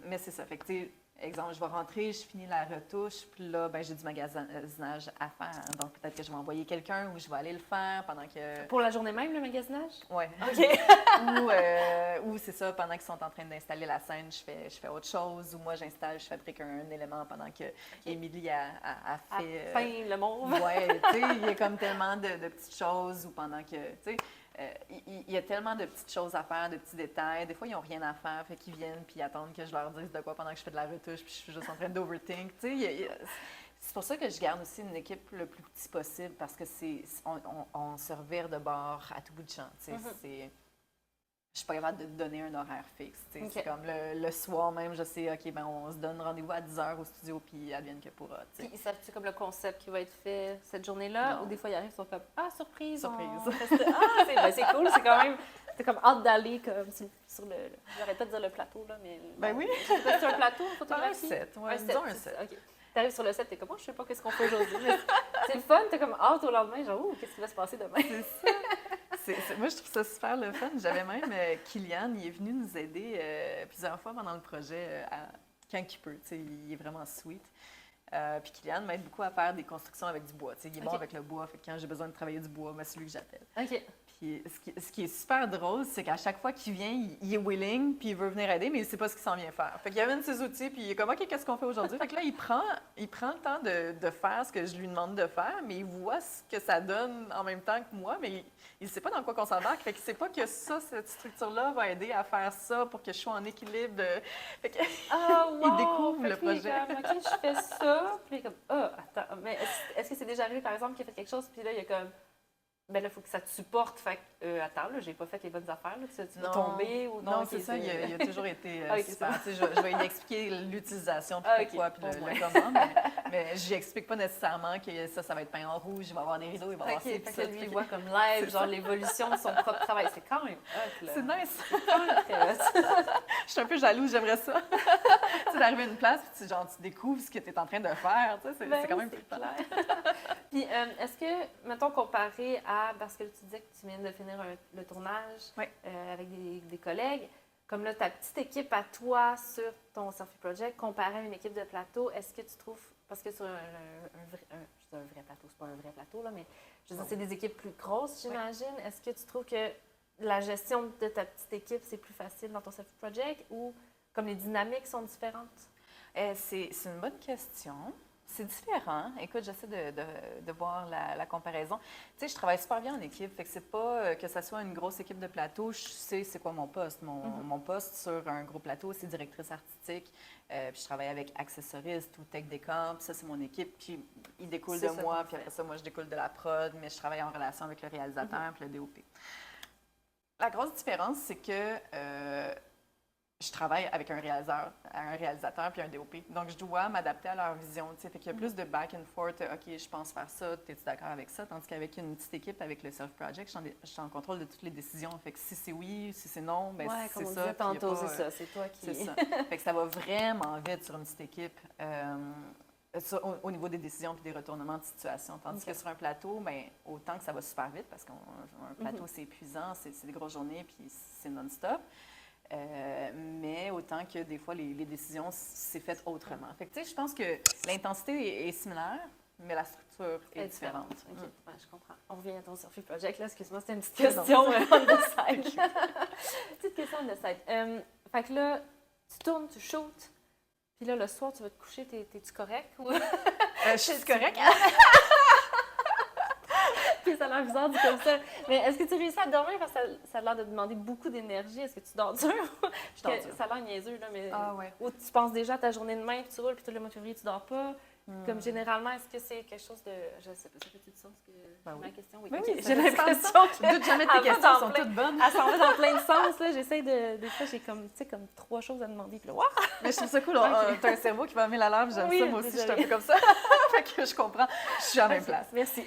Mais c'est ça. Fait que, tu sais, exemple, je vais rentrer, je finis la retouche, puis là, ben, j'ai du magasinage à faire. Donc, peut-être que je vais envoyer quelqu'un ou je vais aller le faire pendant que... Pour la journée même, le magasinage? Oui. OK. Ou c'est ça, pendant qu'ils sont en train d'installer la scène, je fais autre chose. Ou moi, je fabrique un élément pendant que Émilie a fait... peint le monde. Oui, tu sais, il y a comme tellement de petites choses. Ou pendant que, tu sais... il y a tellement de petites choses à faire, de petits détails. Des fois, ils n'ont rien à faire, fait qu'ils viennent puis ils attendent que je leur dise de quoi pendant que je fais de la retouche, puis je suis juste en train d'overthink. C'est pour ça que je garde aussi une équipe le plus petit possible, parce que on se revire de bord à tout bout de champ. Je suis pas capable de donner un horaire fixe. C'est comme le soir même, je sais, OK, ben on se donne rendez-vous à 10 h au studio, puis advienne que pourra. Puis, c'est comme le concept qui va être fait cette journée-là, ou des fois, ils arrivent, ils sont comme, surprise! Surprise! C'est cool, c'est quand même... T'as comme hâte d'aller comme sur le... J'arrête pas de dire le plateau, là, mais... Ben oui. C'est sur un plateau, en photographie? Un set, ouais, disons un set. OK. T'arrives sur le set, t'es comme, je sais pas qu'est-ce qu'on fait aujourd'hui. C'est le fun, t'as comme hâte au lendemain, genre, qu'est-ce qui va se passer demain? C'est ça. Moi, je trouve ça super le fun. J'avais même Kylian, il est venu nous aider plusieurs fois pendant le projet, quand il peut. Il est vraiment sweet. Puis Kylian m'aide beaucoup à faire des constructions avec du bois. Il est bon avec le bois, fait que quand j'ai besoin de travailler du bois, c'est lui que j'appelle. OK. Puis ce qui est super drôle, c'est qu'à chaque fois qu'il vient, il est willing, puis il veut venir aider, mais il ne sait pas ce qu'il s'en vient faire. Fait qu'il amène ses outils, puis il est comme, OK, qu'est-ce qu'on fait aujourd'hui? Fait que là, il prend le temps de faire ce que je lui demande de faire, mais il voit ce que ça donne en même temps que moi, mais il ne sait pas dans quoi qu'on s'embarque. Fait qu'il ne sait pas que cette structure-là va aider à faire ça pour que je sois en équilibre. Fait que il découvre le projet. Comme, OK, je fais ça, puis il est comme, attends, mais est-ce que c'est déjà arrivé, par exemple, qu'il a fait quelque chose, puis là, il y a comme... Ben là, il faut que ça te supporte. Fait que, attends, là, j'ai pas fait les bonnes affaires. Là, tu vas tomber ou non? Non, c'est ça. Il a toujours été super. Okay, je vais lui expliquer l'utilisation, puis pourquoi, puis le comment. Mais je lui explique pas nécessairement que ça va être peint en rouge, il va y avoir des rideaux, il va y avoir fait ça. que lui, il voit comme live, genre l'évolution de son propre travail. C'est quand même hot, là. C'est nice. C'est quand même très hot. Je suis un peu jalouse, j'aimerais ça. Tu sais, d'arriver à une place, puis tu découvres ce que tu es en train de faire. C'est quand même plus clair. Puis, est-ce que, mettons, comparé à, parce que tu disais que tu viens de finir le tournage avec des collègues, comme là, ta petite équipe à toi sur ton Selfie Project, comparé à une équipe de plateau, est-ce que tu trouves, parce que sur un vrai plateau, c'est pas un vrai plateau, là, mais je veux dire, c'est des équipes plus grosses, j'imagine. Est-ce que tu trouves que la gestion de ta petite équipe, c'est plus facile dans ton Selfie Project ou comme les dynamiques sont différentes? C'est une bonne question. C'est différent. Écoute, j'essaie de voir la comparaison. Tu sais, je travaille super bien en équipe. Fait que c'est pas que ça soit une grosse équipe de plateau. Je sais c'est quoi mon poste. Mon poste sur un gros plateau, c'est directrice artistique. Puis je travaille avec accessoriste ou tech décor. Puis ça, c'est mon équipe. Puis il découle de moi. Puis après ça, moi, je découle de la prod. Mais je travaille en relation avec le réalisateur puis le DOP. La grosse différence, c'est que je travaille avec un réalisateur puis un DOP. Donc, je dois m'adapter à leur vision. Fait qu'il y a plus de back and forth. OK, je pense faire ça, es-tu d'accord avec ça? Tandis qu'avec une petite équipe, avec le Self Project, je suis en contrôle de toutes les décisions. Fait que si c'est oui, si c'est non, ben c'est ça. Disait tantôt, c'est ça. C'est toi qui... C'est ça. Fait que ça va vraiment vite sur une petite équipe. Au niveau des décisions et des retournements de situation. Tandis que sur un plateau, bien, autant que ça va super vite, parce qu'un plateau, c'est épuisant, c'est des grosses journées, puis c'est non-stop. Mais autant que des fois, les décisions, c'est fait autrement. Fait que, tu sais, je pense que l'intensité est similaire, mais la structure est différente. OK, je comprends. On revient à ton Selfie Project, là. Excuse-moi, c'était une petite question on the side. Petite question on the side. Fait que là, tu tournes, tu shootes, puis là, le soir, tu vas te coucher, t'es-tu correct? Ou... je suis correcte. Puis ça a l'air bizarre dit comme ça. Mais est-ce que tu réussis à dormir? Parce que ça a l'air de demander beaucoup d'énergie. Est-ce que tu dors dur? Je dors dur. Ça a l'air niaiseux, là, mais... Ah ouais. Ou tu penses déjà à ta journée de main, puis tu roules, puis tout le mois de février, tu dors pas. Comme généralement, est-ce que c'est quelque chose de... Je sais pas, ça fait-tu du sens que ma question? Oui, oui, j'ai l'impression que... Doute jamais tes questions sont toutes bonnes. Elle s'en va dans plein de sens, là. J'essaie de... Des fois, j'ai comme, tu sais, comme 3 choses à demander, puis là, waouh! Mais je trouve ça cool. T'as un cerveau qui va aimer l'alarme, j'aime ça. Moi aussi, je suis un peu comme ça. Fait que je comprends. Je suis à la même place. Merci.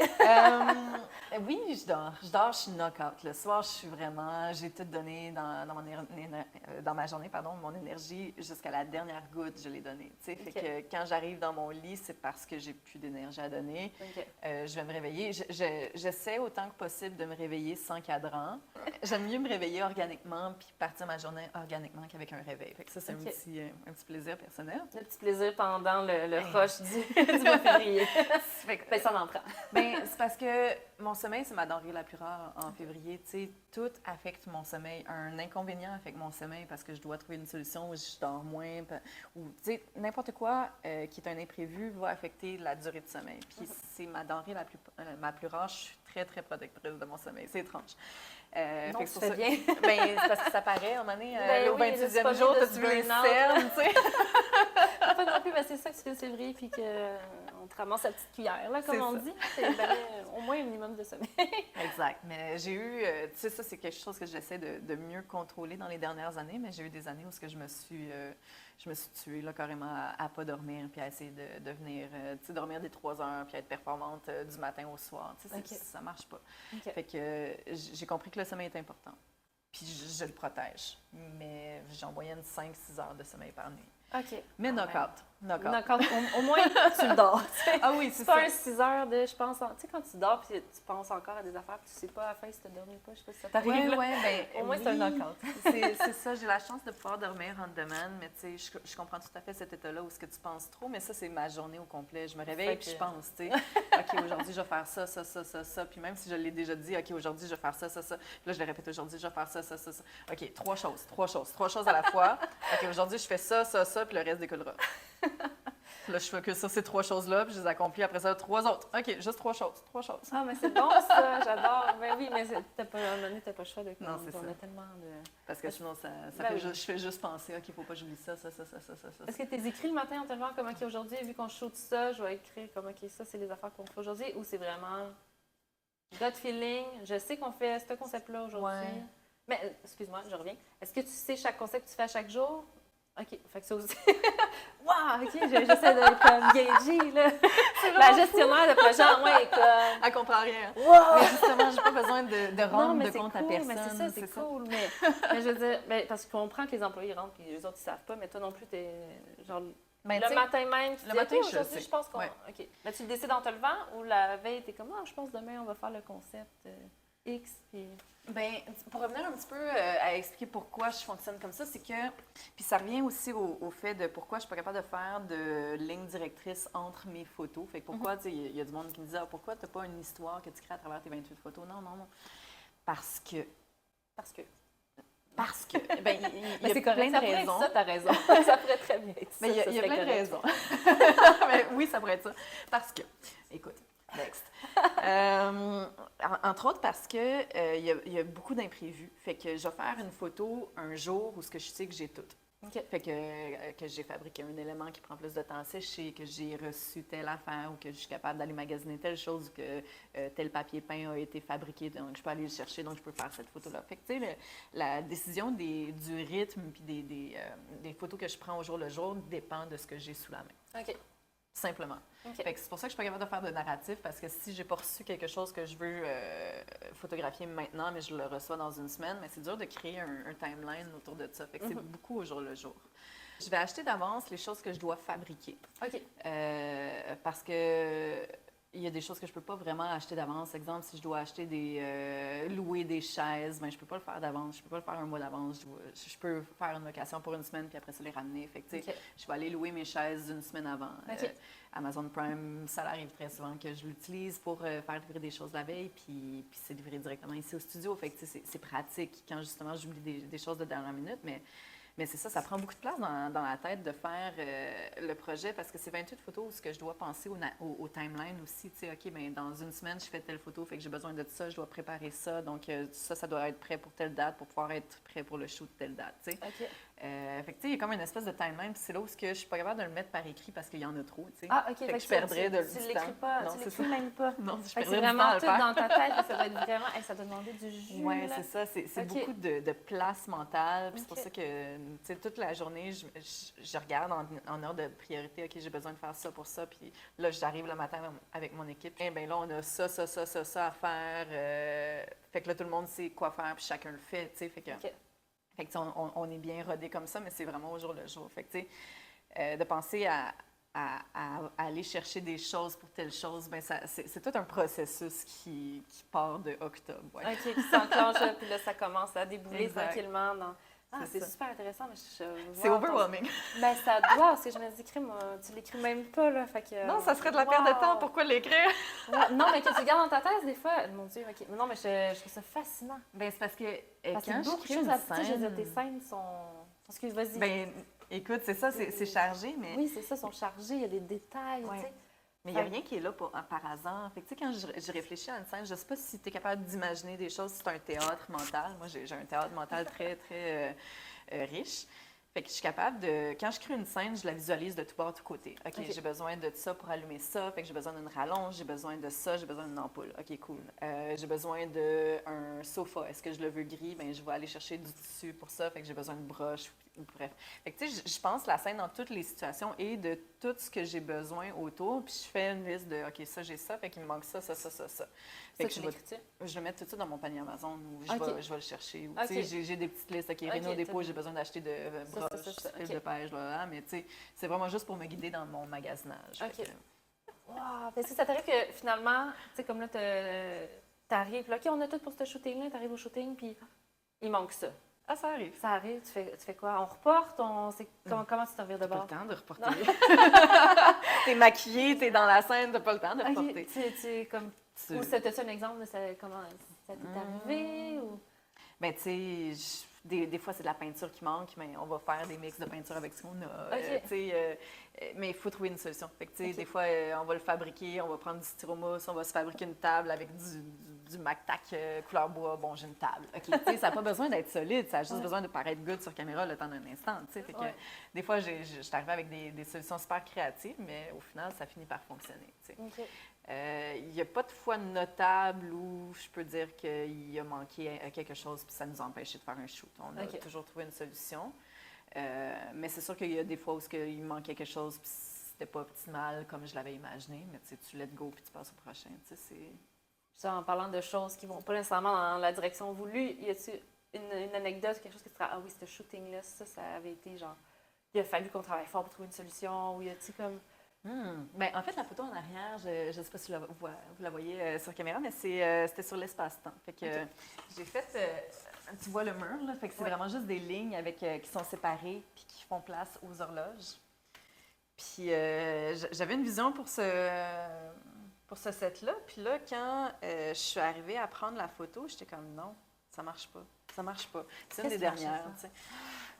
Oui, je dors. Je suis knock-out. Le soir, je suis vraiment... J'ai tout donné dans ma journée, mon énergie jusqu'à la dernière goutte, je l'ai donnée. Fait que quand j'arrive dans mon lit, c'est parce que j'ai plus d'énergie à donner. Je vais me réveiller. J'essaie autant que possible de me réveiller sans cadran. J'aime mieux me réveiller organiquement puis partir ma journée organiquement qu'avec un réveil. Fait que ça, c'est un petit plaisir personnel. Le petit plaisir pendant le rush du mois de février. Ben, ça en prend. Ben, c'est parce que mon sommeil, c'est ma denrée la plus rare en février. T'sais, tout affecte mon sommeil. Un inconvénient affecte mon sommeil parce que je dois trouver une solution où je dors moins. Ou n'importe quoi qui est un imprévu va affecter la durée de sommeil. Puis c'est ma denrée ma plus rare. Je suis très, très protectrice de mon sommeil. C'est étrange. Non, tu fais bien. Ben, c'est parce que ça paraît, à un moment donné, au oui, 28e jour, tu veux les cernes, tu sais. Pas non plus, mais c'est ça que tu fais le février, puis qu'on te ramasse la petite cuillère, là, comme on dit. C'est au moins un minimum de sommeil. Exact. Mais j'ai eu, tu sais, ça, c'est quelque chose que j'essaie de mieux contrôler dans les dernières années, mais j'ai eu des années où je me suis tuée, là, carrément, à pas dormir, puis à essayer de venir, tu sais, dormir des 3 heures, puis être performante du matin au soir. Tu sais, ça marche pas. Fait que j'ai compris que le sommeil est important. puis je le protège. Mais j'ai en moyenne 5-6 heures de sommeil par nuit. OK. Mais knock-out. Au moins, tu le dors. Ah oui, c'est pas ça. un 6 heures de, je pense, tu sais, quand tu dors puis tu penses encore à des affaires puis tu sais pas à la fin si tu as dormi ou pas, je sais pas si ça t'arrive. Au moins, c'est un knock-out. C'est ça, j'ai la chance de pouvoir dormir on demand, mais tu sais, je comprends tout à fait cet état-là où ce que tu penses trop, mais ça, c'est ma journée au complet. Je me réveille puis je pense, tu sais, OK, aujourd'hui, je vais faire ça, ça, ça, ça, ça. Puis même si je l'ai déjà dit, OK, aujourd'hui, je vais faire ça, ça, ça. Puis là, je le répète aujourd'hui, je vais faire ça, ça, ça, ça. OK, trois choses à la fois. OK, aujourd'hui, je fais ça, ça, ça, puis le reste découlera. Là, je focus sur ces 3 choses-là, puis je les accomplis après ça 3 autres. OK, juste 3 choses. Ah, mais c'est bon, ça, j'adore. Ben oui, mais t'as pas, à un moment donné, t'as pas le choix de... Non, c'est ça. On a tellement de... Parce que sinon, je fais juste penser, OK, il ne faut pas que j'oublie ça. Est-ce que tu écris le matin en te levant comme, OK, aujourd'hui, vu qu'on shoot ça, je vais écrire comme, OK, ça, c'est les affaires qu'on fait aujourd'hui, ou c'est vraiment gut feeling, je sais qu'on fait ce concept-là aujourd'hui. Ouais. Mais, excuse-moi, je reviens. Est-ce que tu sais chaque concept que tu fais à chaque jour? OK, fait que ça aussi. Wow, OK, j'essaie de comme gager, là. La gestionnaire de projet en moi est comme... Elle comprend rien. Wow! Mais justement, j'ai pas besoin de rendre de compte à personne. Mais c'est ça, c'est cool. Mais je veux dire, parce qu'on comprend que les employés rentrent et les autres, ils savent pas, mais toi non plus, t'es genre... le matin même, tu dis, OK, aujourd'hui, je pense qu'on... Ouais. OK. Mais tu le décides en te levant ou la veille, t'es comme, ah, je pense demain, on va faire le concept X, puis... Bien, pour revenir un petit peu à expliquer pourquoi je fonctionne comme ça, c'est que, puis ça revient aussi au fait de pourquoi je suis pas capable de faire de ligne directrice entre mes photos. Fait que pourquoi, tu sais, il y a du monde qui me dit, ah, pourquoi tu n'as pas une histoire que tu crées à travers tes 28 photos? Non. Parce que. Ben, il y a plein de raisons. Ça, t'as raison. Ça pourrait très bien être ça. Mais il y a plein de raisons. Mais oui, ça pourrait être ça. Parce que, écoute, next. Entre autres parce que il y a beaucoup d'imprévus. Fait que je vais faire une photo un jour où ce que je sais que j'ai tout. Okay. Fait que j'ai fabriqué un élément qui prend plus de temps à sécher, que j'ai reçu telle affaire ou que je suis capable d'aller magasiner telle chose ou que tel papier peint a été fabriqué, donc je peux aller le chercher, donc je peux faire cette photo-là. Fait que, tu sais, la décision du rythme puis des photos que je prends au jour le jour dépend de ce que j'ai sous la main. OK. Simplement. Okay. Fait que c'est pour ça que je suis pas capable de faire de narratif, parce que si j'ai pas reçu quelque chose que je veux photographier maintenant, mais je le reçois dans une semaine, mais c'est dur de créer un timeline autour de ça. Fait que c'est beaucoup au jour le jour. Je vais acheter d'avance les choses que je dois fabriquer. OK. Parce que il y a des choses que je peux pas vraiment acheter d'avance. Exemple, si je dois acheter louer des chaises, ben je peux pas le faire d'avance. Je peux pas le faire un mois d'avance. Je peux faire une location pour une semaine puis après ça les ramener. Fait que, okay. Je vais aller louer mes chaises une semaine avant. Okay. Amazon Prime, ça arrive très souvent que je l'utilise pour faire livrer des choses la veille puis c'est livré directement ici au studio. Fait que c'est pratique quand justement j'oublie des choses de dernière minute, mais c'est ça, ça prend beaucoup de place dans la tête de faire le projet parce que c'est 28 photos, ce que je dois penser au timeline aussi. Tu sais, OK, bien, dans une semaine, je fais telle photo, fait que j'ai besoin de ça, je dois préparer ça. Donc, ça doit être prêt pour telle date pour pouvoir être prêt pour le shoot telle date. Tu sais. OK. Fait que, tu sais, il y a comme une espèce de timeline, puis c'est là où je suis pas capable de le mettre par écrit parce qu'il y en a trop. Tu sais. Ah, OK. Fait que je perdrais du temps. Tu l'écris pas, non, tu l'écris même pas. Non, je perdrais du temps. C'est vraiment tout dans ta tête, ça doit être vraiment. Ça doit demander du jus. Oui, c'est ça. C'est beaucoup de place mentale. Puis c'est pour ça que, tu sais, toute la journée, je regarde en ordre de priorité. OK, j'ai besoin de faire ça pour ça. Puis là, j'arrive le matin avec mon équipe. Et bien là, on a ça à faire. Fait que là, tout le monde sait quoi faire, puis chacun le fait, tu sais. Fait que, fait que on est bien rodé comme ça, mais c'est vraiment au jour le jour. Fait que, tu sais, de penser à aller chercher des choses pour telle chose, bien, c'est tout un processus qui part de octobre. Ouais. OK, qui s'enclenche, puis là, ça commence à débouler tranquillement dans... Ah, c'est super intéressant, mais c'est overwhelming. Ben, ça doit, parce que je me dis, tu l'écris même pas, là, fait que... Non, ça serait de la perte de temps, pourquoi l'écrire? Non, mais que tu gardes dans ta tête, des fois, mon Dieu, OK. Non, mais je trouve ça fascinant. Ben c'est parce que quand je crée une scène... tes scènes sont... Excuse, vas-y. Ben, écoute, c'est ça, c'est chargé, mais... Oui, c'est ça, ils sont chargés, il y a des détails, tu sais. Mais il n'y a rien qui est là par hasard. Fait que, tu sais, quand je réfléchis à une scène, je ne sais pas si tu es capable d'imaginer des choses, si c'est un théâtre mental. Moi, j'ai un théâtre mental très, très riche. Fait que je suis capable de... Quand je crée une scène, je la visualise de tout bord, de tout côté. OK, j'ai besoin de ça pour allumer ça. Fait que j'ai besoin d'une rallonge, j'ai besoin de ça, j'ai besoin d'une ampoule. OK, cool. J'ai besoin d'un sofa. Est-ce que je le veux gris? Bien, je vais aller chercher du tissu pour ça. Fait que j'ai besoin de broches. Bref. Fait que, tu sais, je pense la scène dans toutes les situations et de tout ce que j'ai besoin autour. Puis je fais une liste de, OK, ça, j'ai ça, fait qu'il me manque ça. Fait que je le mets tout ça dans mon panier Amazon ou je vais le chercher. Ou, tu sais, j'ai des petites listes. OK, Réno Dépôt, j'ai besoin d'acheter de broches, fil de pêche, là, mais tu sais, c'est vraiment juste pour me guider dans mon magasinage. OK. Wow! Est-ce que ça t'arrive que finalement, tu sais, comme là, t'arrives, là, OK, on a tout pour ce shooting-là, t'arrives au shooting, puis il manque ça. Ah, ça arrive. Ça arrive, tu fais quoi? On reporte? Comment tu t'en vires de bord? T'as pas le temps de reporter. T'es maquillée, t'es dans la scène, t'as pas le temps de reporter. Ou c'était un exemple de comment ça t'est arrivé? Ou... Ben, tu sais, des fois, c'est de la peinture qui manque, mais on va faire des mix de peinture avec ce qu'on a. Mais il faut trouver une solution. Fait que, des fois, on va le fabriquer, on va prendre du styromousse, on va se fabriquer une table avec du MacTac couleur bois. Bon, j'ai une table. OK, ça n'a pas besoin d'être solide, ça a juste besoin de paraître good sur caméra le temps d'un instant. Fait que, des fois, je suis arrivée avec des solutions super créatives, mais au final, ça finit par fonctionner. Il n'y a pas de fois notable où je peux dire qu'il a manqué quelque chose puis ça nous a empêché de faire un shoot. On a toujours trouvé une solution. Mais c'est sûr qu'il y a des fois où il manquait quelque chose puis c'était pas optimal comme je l'avais imaginé. Mais tu let go puis tu passes au prochain. Ça, en parlant de choses qui vont pas nécessairement dans la direction voulue, y a-t-il une anecdote, quelque chose que tu diras, ah oui, ce shooting-là, ça avait été genre, il a fallu qu'on travaille fort pour trouver une solution, ou y a-t-il comme... Bien, en fait, la photo en arrière, je ne sais pas si vous la voyez sur caméra, mais c'était sur l'espace-temps. Fait que j'ai fait, tu vois le mur, là, fait que c'est vraiment juste des lignes qui sont séparées puis qui font place aux horloges. Puis j'avais une vision pour ce set-là. Puis là, quand je suis arrivée à prendre la photo, j'étais comme non, ça marche pas. Ça marche pas. C'est une des dernières, tu sais.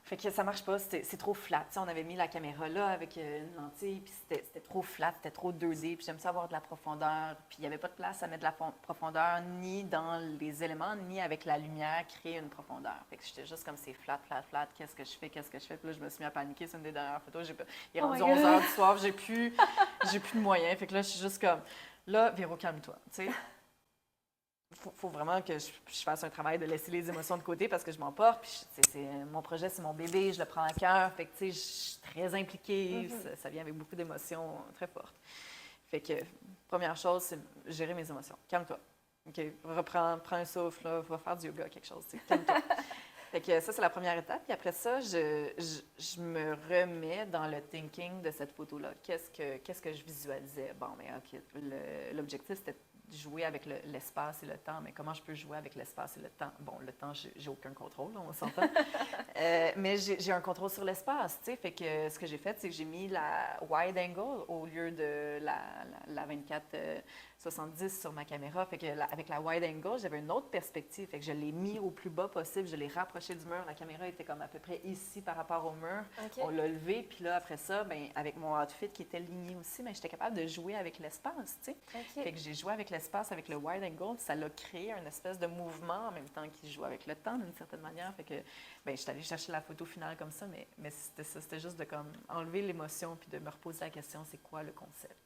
Fait que ça marche pas, c'est trop flat. T'sais, on avait mis la caméra là avec une lentille, puis c'était trop flat, c'était trop 2D, puis j'aime ça avoir de la profondeur. Puis il n'y avait pas de place à mettre de la profondeur ni dans les éléments, ni avec la lumière, créer une profondeur. Fait que j'étais juste comme c'est flat, qu'est-ce que je fais? Puis là, je me suis mis à paniquer, c'est une des dernières photos. Il est rendu 11 h du soir, j'ai plus de moyens. Fait que là, je suis juste comme, là, Véro, calme-toi, tu sais. Faut vraiment que je fasse un travail de laisser les émotions de côté parce que je m'emporte. Puis mon projet, c'est mon bébé, je le prends à cœur. Fait que, tu sais, je suis très impliquée. Ça vient avec beaucoup d'émotions très fortes. Fait que, première chose, c'est gérer mes émotions. Calme-toi. OK, prends un souffle, là, va faire du yoga, quelque chose. Calme-toi. Fait que ça, c'est la première étape. Puis après ça, je me remets dans le thinking de cette photo-là. Qu'est-ce que je visualisais? Bon, mais OK, l'objectif, c'était jouer avec l'espace et le temps, mais comment je peux jouer avec l'espace et le temps? Bon, le temps, j'ai aucun contrôle, là, on s'entend. Mais j'ai un contrôle sur l'espace, tu sais. Fait que ce que j'ai fait, c'est que j'ai mis la wide angle au lieu de la 24-70 sur ma caméra. Fait que avec la wide angle, j'avais une autre perspective. Fait que je l'ai mis au plus bas possible, je l'ai rapproché du mur. La caméra était comme à peu près ici par rapport au mur. On l'a levé, puis là, après ça, bien, avec mon outfit qui était ligné aussi, bien, j'étais capable de jouer avec l'espace, tu sais. Fait que j'ai joué avec l'espace, avec le wide angle, ça l'a créé un espèce de mouvement en même temps qu'il joue avec le temps, d'une certaine manière. Fait que, bien, je suis allée chercher la photo finale comme ça, mais c'était ça, c'était juste de comme enlever l'émotion puis de me reposer la question, c'est quoi le concept?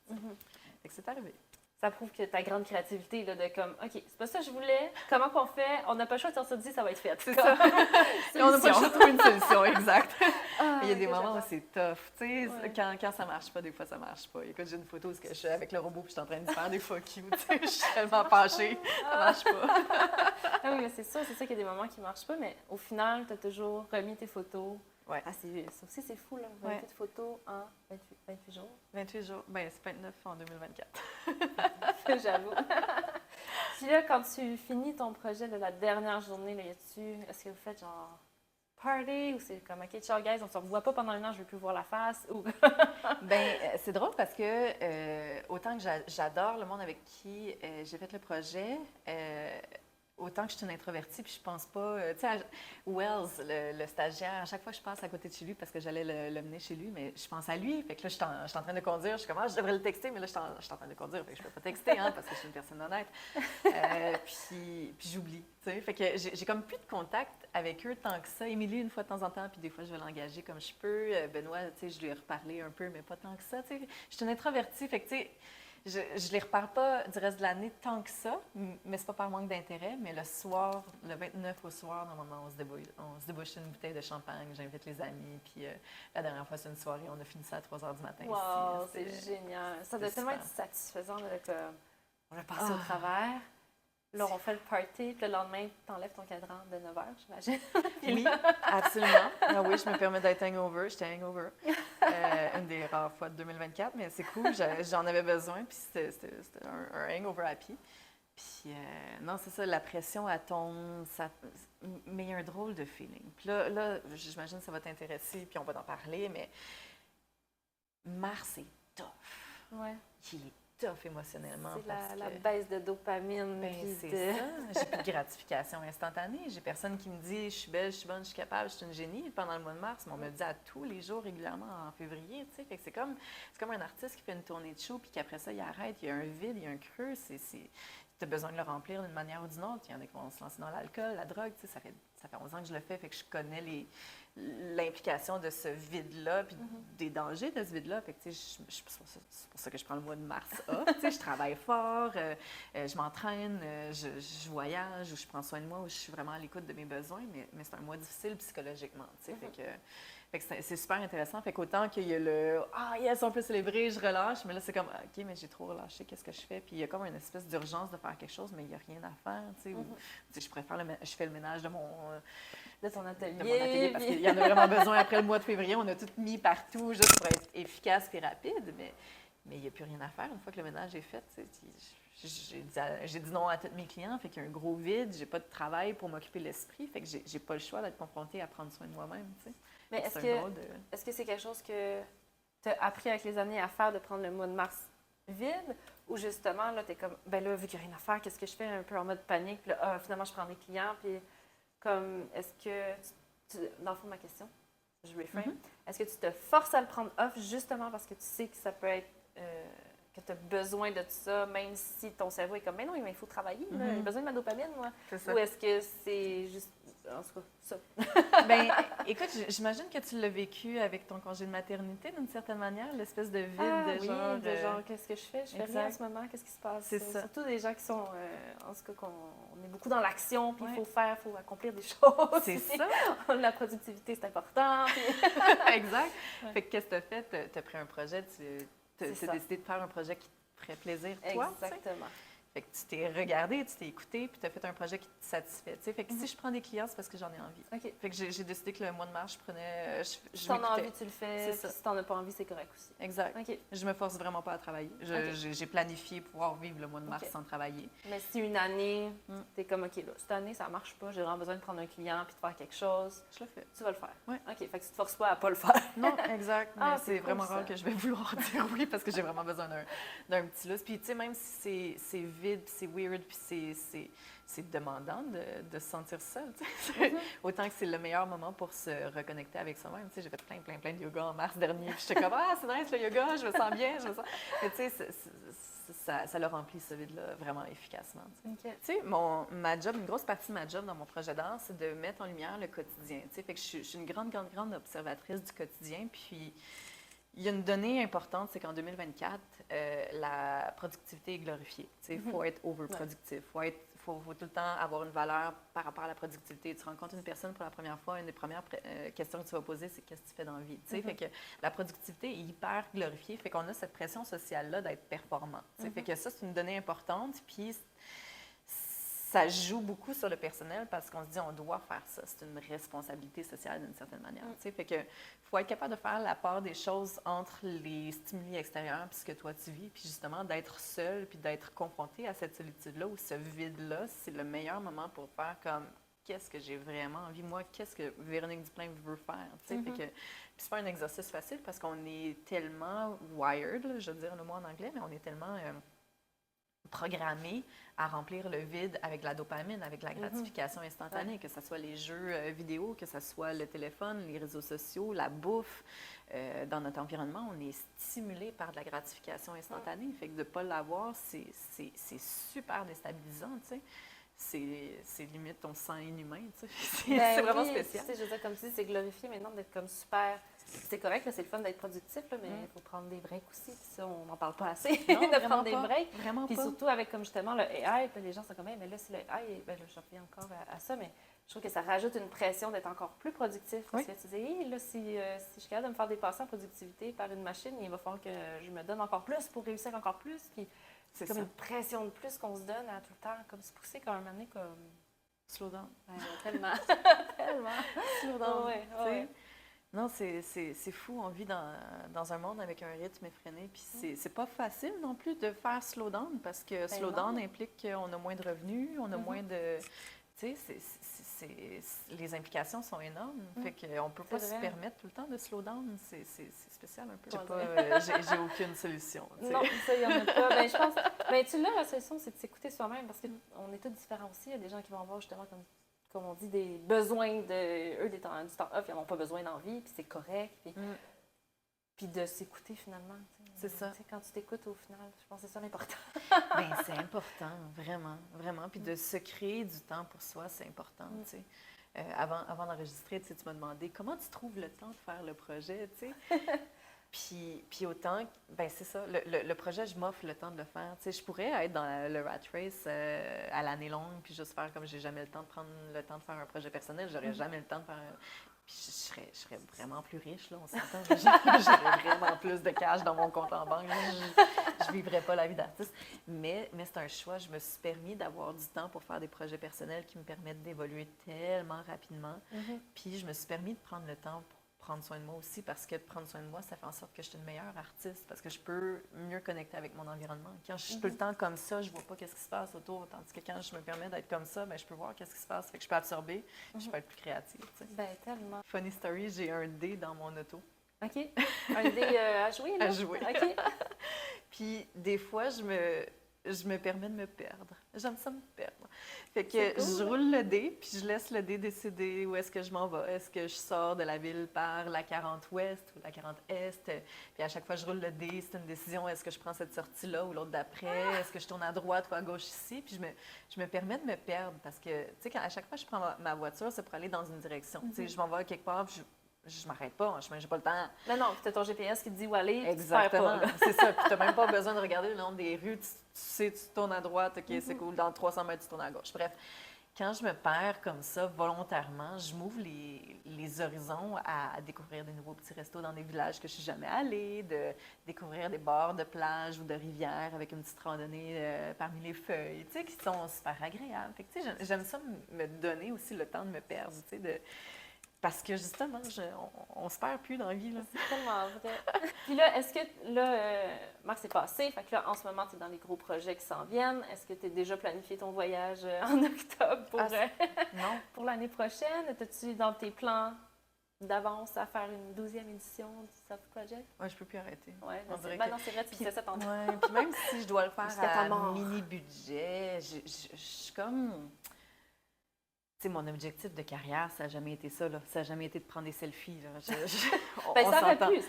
Fait que c'est arrivé. Ça prouve que ta grande créativité, là, de comme, OK, c'est pas ça que je voulais, comment qu'on fait? On n'a pas le choix de sortir d'ici, ça va être fait. C'est ça. On n'a pas le choix de trouver une solution, exact. Il y a des moments où c'est tough. Tu sais, quand ça marche pas, des fois, ça marche pas. Écoute, j'ai une photo où je suis avec le robot puis je suis en train de faire des fuck you. Tu sais, je suis tellement fâchée. Ça marche pas. Oui, mais c'est sûr qu'il y a des moments qui marchent pas, mais au final, tu as toujours remis tes photos. Ouais. Ah, ça aussi, c'est fou, là. 28 photos en 28 jours. 28 jours. Bien, c'est 29 en 2024. J'avoue. Puis là, quand tu finis ton projet de la dernière journée, là, est-ce que vous faites genre party ou c'est comme, OK, ciao guys, on se revoit pas pendant un an, je veux plus voir la face? Ou... Bien, c'est drôle parce que autant que j'adore le monde avec qui j'ai fait le projet, autant que je suis une introvertie, puis je pense pas... tu sais, Wells, le stagiaire, à chaque fois que je passe à côté de chez lui, parce que j'allais le mener chez lui, mais je pense à lui. Fait que là, je suis en train de conduire. Je suis comme, je devrais le texter, mais là, je suis en train de conduire. Fait que je peux pas texter, hein, parce que je suis une personne honnête. Puis j'oublie, tu sais. Fait que j'ai comme plus de contact avec eux tant que ça. Émilie, une fois de temps en temps, puis des fois, je vais l'engager comme je peux. Benoît, tu sais, je lui ai reparlé un peu, mais pas tant que ça, tu sais. Je suis une introvertie, fait que, tu sais... Je les repars pas du reste de l'année tant que ça, mais c'est pas par manque d'intérêt. Mais le soir, le 29 au soir, normalement, on se débouche une bouteille de champagne, j'invite les amis. Puis la dernière fois, c'est une soirée, on a fini ça à 3 h du matin. Wow, ici. c'est génial. Ça doit tellement être satisfaisant, là, comme on a passé au Ah. travers. Là, on fait le party, puis le lendemain, tu enlèves ton cadran de 9 h, j'imagine. Oui, absolument. Ah oui, je me permets d'être hangover. J'étais hangover. Une des rares fois de 2024, mais c'est cool. J'en avais besoin, puis c'était un hangover happy. Puis non, c'est ça, la pression, elle tombe, mais il y a un drôle de feeling. Puis là j'imagine que ça va t'intéresser, puis on va en parler, mais Mars est tough. Ouais. Il est tough émotionnellement. C'est la baisse de dopamine. Ben, c'est ça. J'ai plus de gratification instantanée. J'ai personne qui me dit « je suis belle, je suis bonne, je suis capable, je suis une génie » pendant le mois de mars. Mais on me le dit à tous les jours régulièrement en février. Tu sais. Fait que c'est comme un artiste qui fait une tournée de show puis qu'après ça, il arrête. Il y a un vide, il y a un creux. Tu as besoin de le remplir d'une manière ou d'une autre. Il y en a qui vont se lancer dans l'alcool, la drogue. Tu sais, ça fait 11 ans que je le fais, fait que je connais l'implication de ce vide-là, puis des dangers de ce vide-là. Fait que, tu sais, c'est pour ça que je prends le mois de mars off. Tu sais, je travaille fort, je m'entraîne, je voyage, ou je prends soin de moi, ou je suis vraiment à l'écoute de mes besoins, mais c'est un mois difficile psychologiquement, tu sais. Fait que c'est super intéressant. Fait qu'autant qu'il y a le « Ah, yes, on peut célébrer », je relâche, mais là, c'est comme « OK, mais j'ai trop relâché, qu'est-ce que je fais? » Puis il y a comme une espèce d'urgence de faire quelque chose, mais il n'y a rien à faire, tu sais. Ou, tu sais, je fais le ménage de ton atelier. De mon atelier, parce qu'il y en a vraiment besoin après le mois de février. On a tout mis partout juste pour être efficace et rapide, mais il n'y a plus rien à faire une fois que le ménage est fait. J'ai dit non à tous mes clients, fait qu'il y a un gros vide, j'ai pas de travail pour m'occuper de l'esprit, fait que j'ai pas le choix d'être confrontée à prendre soin de moi-même. Tu sais. Mais est-ce que c'est quelque chose que tu as appris avec les années à faire, de prendre le mois de mars vide, ou justement, là, tu es comme, ben là, vu qu'il n'y a rien à faire, qu'est-ce que je fais, un peu en mode panique, puis là, finalement, je prends des clients, puis comme, est-ce que, dans le fond, ma question, je reframe, est-ce que tu te forces à le prendre off justement parce que tu sais que ça peut être, que tu as besoin de tout ça, même si ton cerveau est comme, mais non, il faut travailler, là, j'ai besoin de ma dopamine, moi. Ou est-ce que c'est juste, en tout cas, ça? Bien, écoute, j'imagine que tu l'as vécu avec ton congé de maternité d'une certaine manière, l'espèce de vide de genre, qu'est-ce que je fais? Je fais rien en ce moment, qu'est-ce qui se passe? C'est ça. Surtout des gens qui sont, en tout cas, on est beaucoup dans l'action, puis il faut faire, il faut accomplir des choses. C'est ça. La productivité, c'est important. Exact. Fait que qu'est-ce que tu as fait? Tu as pris un projet, tu as décidé de faire un projet qui te ferait plaisir, toi? Exactement. Fait que tu t'es regardé, tu t'es écouté, puis tu as fait un projet qui te satisfait. T'sais. Fait que si je prends des clients, c'est parce que j'en ai envie. Okay. Fait que j'ai décidé que le mois de mars, je prenais. Si t'en as envie, tu le fais. Si t'en as pas envie, c'est correct aussi. Exact. Okay. Je me force vraiment pas à travailler. J'ai planifié pouvoir vivre le mois de mars sans travailler. Mais si une année, t'es comme, OK, là, cette année, ça marche pas, j'ai vraiment besoin de prendre un client puis de faire quelque chose. Je le fais. Tu vas le faire. Oui. OK, fait que tu te forces pas à pas le faire. Non, exact. Mais c'est vraiment rare que je vais vouloir dire oui parce que j'ai vraiment besoin d'un petit lousse. Puis, tu sais, même si c'est vide, puis c'est weird, puis c'est demandant de se sentir seul. Autant que c'est le meilleur moment pour se reconnecter avec soi-même. J'ai fait plein de yoga en mars dernier. Puis j'étais comme, ah, c'est nice le yoga, je me sens bien, je me sens... Mais tu sais, ça le remplit ce vide-là vraiment efficacement. Tu sais, ma job, une grosse partie de ma job dans mon projet d'art, c'est de mettre en lumière le quotidien. Fait que je suis une grande observatrice du quotidien. Puis il y a une donnée importante, c'est qu'en 2024, la productivité est glorifiée. Il faut être overproductif. Il faut tout le temps avoir une valeur par rapport à la productivité. Tu rencontres une personne pour la première fois, une des premières questions que tu vas poser, c'est qu'est-ce que tu fais dans la vie. Fait que la productivité est hyper glorifiée. Fait qu'on a cette pression sociale-là d'être performant. Fait que ça, c'est une donnée importante. Puis ça joue beaucoup sur le personnel parce qu'on se dit on doit faire ça. C'est une responsabilité sociale d'une certaine manière. Fait que faut être capable de faire la part des choses entre les stimuli extérieurs puis ce que toi tu vis, puis justement d'être seul puis d'être confronté à cette solitude-là ou ce vide-là, c'est le meilleur moment pour faire comme qu'est-ce que j'ai vraiment envie, moi, qu'est-ce que Véronique Duplain veut faire. Fait que c'est pas un exercice facile parce qu'on est tellement wired, là, je veux dire le mot en anglais, mais on est tellement programmé à remplir le vide avec la dopamine, avec la gratification instantanée, que ce soit les jeux vidéo, que ce soit le téléphone, les réseaux sociaux, la bouffe. Dans notre environnement, on est stimulé par de la gratification instantanée. Fait que de ne pas l'avoir, c'est super déstabilisant, tu sais. C'est limite, on se sent inhumain, tu sais. C'est vraiment spécial. Je veux dire, comme tu dis, c'est glorifié maintenant d'être comme super C'est correct, là, c'est le fun d'être productif, là, mais il faut prendre des breaks aussi. Puis ça, on n'en parle pas assez, Non, de prendre des breaks. Vraiment puis pas. surtout avec, comme justement, le AI, puis les gens sont comme, mais là, c'est le AI, ben, là, je reviens encore à ça, mais je trouve que ça rajoute une pression d'être encore plus productif. Parce que tu dis, là, si je suis capable de me faire dépasser en productivité par une machine, il va falloir que je me donne encore plus pour réussir encore plus. Puis c'est comme une pression de plus qu'on se donne à tout le temps, comme se pousser quand même année, comme. Slow down. Ouais, tellement. Tellement. Slow down. Ouais. Non, c'est fou. On vit dans un monde avec un rythme effréné. Puis c'est pas facile non plus de faire slow down parce que slow down implique qu'on a moins de revenus, on a moins de. Tu sais, les implications sont énormes. Fait qu'on peut pas se permettre tout le temps de slow down. C'est spécial un peu. J'ai aucune solution. T'sais. Non, ça, il n'y en a pas. Ben, je pense. Ben, tu l'as, la solution, c'est de s'écouter soi-même parce qu'on est tous différents aussi. Il y a des gens qui vont avoir justement, comme on dit, des besoins du temps off, ils n'en ont pas besoin d'envie, puis c'est correct. Puis de s'écouter finalement. C'est ça. Quand tu t'écoutes au final, je pense que c'est ça l'important. Bien, c'est important, vraiment, vraiment. Puis de se créer du temps pour soi, c'est important, tu sais. Avant d'enregistrer, tu m'as demandé comment tu trouves le temps de faire le projet, tu sais. Puis autant, ben c'est ça, le projet, je m'offre le temps de le faire. Tu sais, je pourrais être dans le rat race à l'année longue, puis juste faire comme j'ai jamais le temps de prendre le temps de faire un projet personnel, j'aurais jamais le temps de faire. Puis je serais vraiment plus riche, là, on s'entend. J'aurais vraiment plus de cash dans mon compte en banque. Je vivrais pas la vie d'artiste. Mais c'est un choix. Je me suis permis d'avoir du temps pour faire des projets personnels qui me permettent d'évoluer tellement rapidement. Puis je me suis permis de prendre le temps pour prendre soin de moi aussi, parce que de prendre soin de moi, ça fait en sorte que je suis une meilleure artiste, parce que je peux mieux connecter avec mon environnement. Quand je suis tout le temps comme ça, je vois pas qu'est-ce qui se passe autour, tandis que quand je me permets d'être comme ça, bien, je peux voir qu'est-ce qui se passe, fait que je peux absorber, je peux être plus créative. Tu sais. Ben, tellement. Funny story, j'ai un dé dans mon auto. OK. Un dé à jouer, là? À jouer. OK. Puis des fois, je me permets de me perdre. J'aime ça me perdre. Fait que cool, je roule le dé, puis je laisse le dé décider où est-ce que je m'en vais. Est-ce que je sors de la ville par la 40 ouest ou la 40 est? Puis à chaque fois, je roule le dé, c'est une décision. Est-ce que je prends cette sortie-là ou l'autre d'après? Est-ce que je tourne à droite ou à gauche ici? Puis je me permets de me perdre parce que, tu sais, à chaque fois que je prends ma voiture, c'est pour aller dans une direction. Tu sais, je m'en vais quelque part, puis je m'arrête pas, en chemin, j'ai pas le temps. Non, puis tu as ton GPS qui te dit où aller, exactement, c'est ça. Puis tu n'as même pas besoin de regarder le nom des rues. Tu sais, tu tournes à droite, OK, c'est cool. Dans 300 mètres, tu tournes à gauche. Bref, quand je me perds comme ça, volontairement, je m'ouvre les horizons à découvrir des nouveaux petits restos dans des villages que je suis jamais allée, de découvrir des bords de plage ou de rivières avec une petite randonnée parmi les feuilles, tu sais, qui sont super agréables. Fait que, tu sais, j'aime ça me donner aussi le temps de me perdre, tu sais, parce que justement, on se perd plus dans la vie. C'est tellement vrai. Puis là, est-ce que, Marc, c'est passé, fait que là, en ce moment, tu es dans les gros projets qui s'en viennent. Est-ce que tu as déjà planifié ton voyage en octobre non. pour l'année prochaine? As-tu dans tes plans d'avance à faire une 12e édition du Soft Project? Oui, je peux plus arrêter. Oui, c'est vrai, tu disais ça tantôt. Ouais, puis même si je dois le faire à mini-budget, je suis comme... Tu sais, mon objectif de carrière, ça n'a jamais été ça. Là. Ça n'a jamais été de prendre des selfies. Là. Ça aurait pu.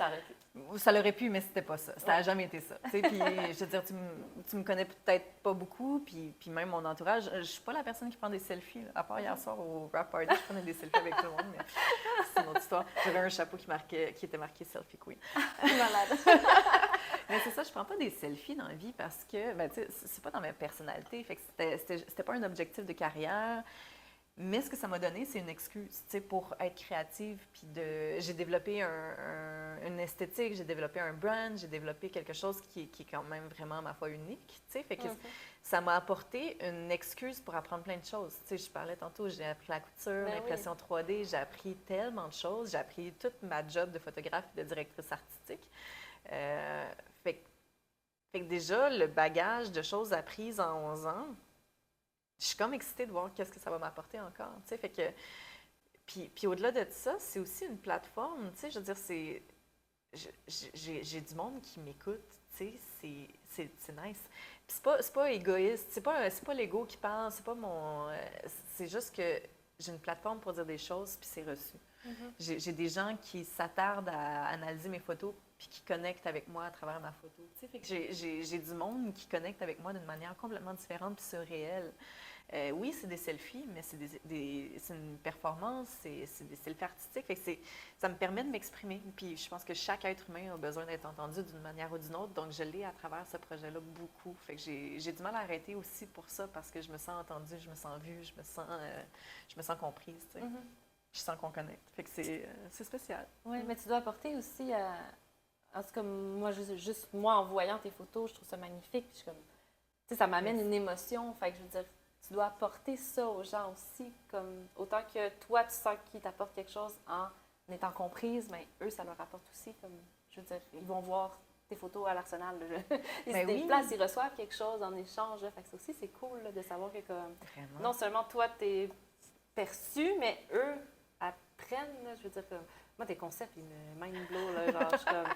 Ça l'aurait pu, mais c'était pas ça. Ça n'a jamais été ça. Puis, je veux dire, tu me connais peut-être pas beaucoup, puis même mon entourage. Je suis pas la personne qui prend des selfies. Là. À part hier soir au rap party, je prenais des selfies avec tout le monde, mais c'est une autre histoire. J'avais un chapeau qui était marqué Selfie Queen. Malade. Mais c'est ça, je prends pas des selfies dans la vie parce que, ben, tu sais, c'est pas dans ma personnalité. Fait que c'était pas un objectif de carrière. Mais ce que ça m'a donné, c'est une excuse, tu sais, pour être créative. Puis j'ai développé une esthétique, j'ai développé un brand, j'ai développé quelque chose qui est quand même vraiment, ma foi, unique, tu sais. Fait que ça m'a apporté une excuse pour apprendre plein de choses. Tu sais, je parlais tantôt, j'ai appris la couture, l'impression 3D, j'ai appris tellement de choses. J'ai appris toute ma job de photographe et de directrice artistique. Fait que déjà, le bagage de choses apprises en 11 ans, je suis comme excitée de voir qu'est-ce que ça va m'apporter encore, tu sais, fait que... Puis au-delà de ça, c'est aussi une plateforme, tu sais, je veux dire, c'est... J'ai du monde qui m'écoute, tu sais, c'est nice. Puis c'est pas égoïste, c'est pas l'ego qui parle, c'est pas mon... c'est juste que j'ai une plateforme pour dire des choses, puis c'est reçu. J'ai des gens qui s'attardent à analyser mes photos, puis qui connectent avec moi à travers ma photo, tu sais, fait que j'ai du monde qui connecte avec moi d'une manière complètement différente, puis surréelle. Oui, c'est des selfies, mais c'est c'est une performance, c'est des selfies artistiques. Fait que ça me permet de m'exprimer. Puis je pense que chaque être humain a besoin d'être entendu d'une manière ou d'une autre. Donc, je l'ai à travers ce projet-là beaucoup. Fait que j'ai du mal à arrêter aussi pour ça parce que je me sens entendue, je me sens vue, je me sens comprise. Tu sais. Je sens qu'on connecte. Fait que c'est spécial. Oui, mais tu dois apporter aussi en tout cas, moi, juste moi, en voyant tes photos, je trouve ça magnifique. Je suis comme, tu sais, ça m'amène une émotion. Fait que je veux dire, tu dois apporter ça aux gens aussi. Comme, autant que toi, tu sens qu'ils t'apportent quelque chose en étant comprise, mais eux, ça leur apporte aussi. Comme, je veux dire, ils vont voir tes photos à l'Arsenal. Ils se déplacent, ils reçoivent quelque chose en échange. Fait que ça aussi, c'est cool là, de savoir que comme, non seulement toi, tu es perçu, mais eux apprennent. Là, je veux dire, comme, moi, tes concepts, ils me mind-blow. Là, genre, je suis comme...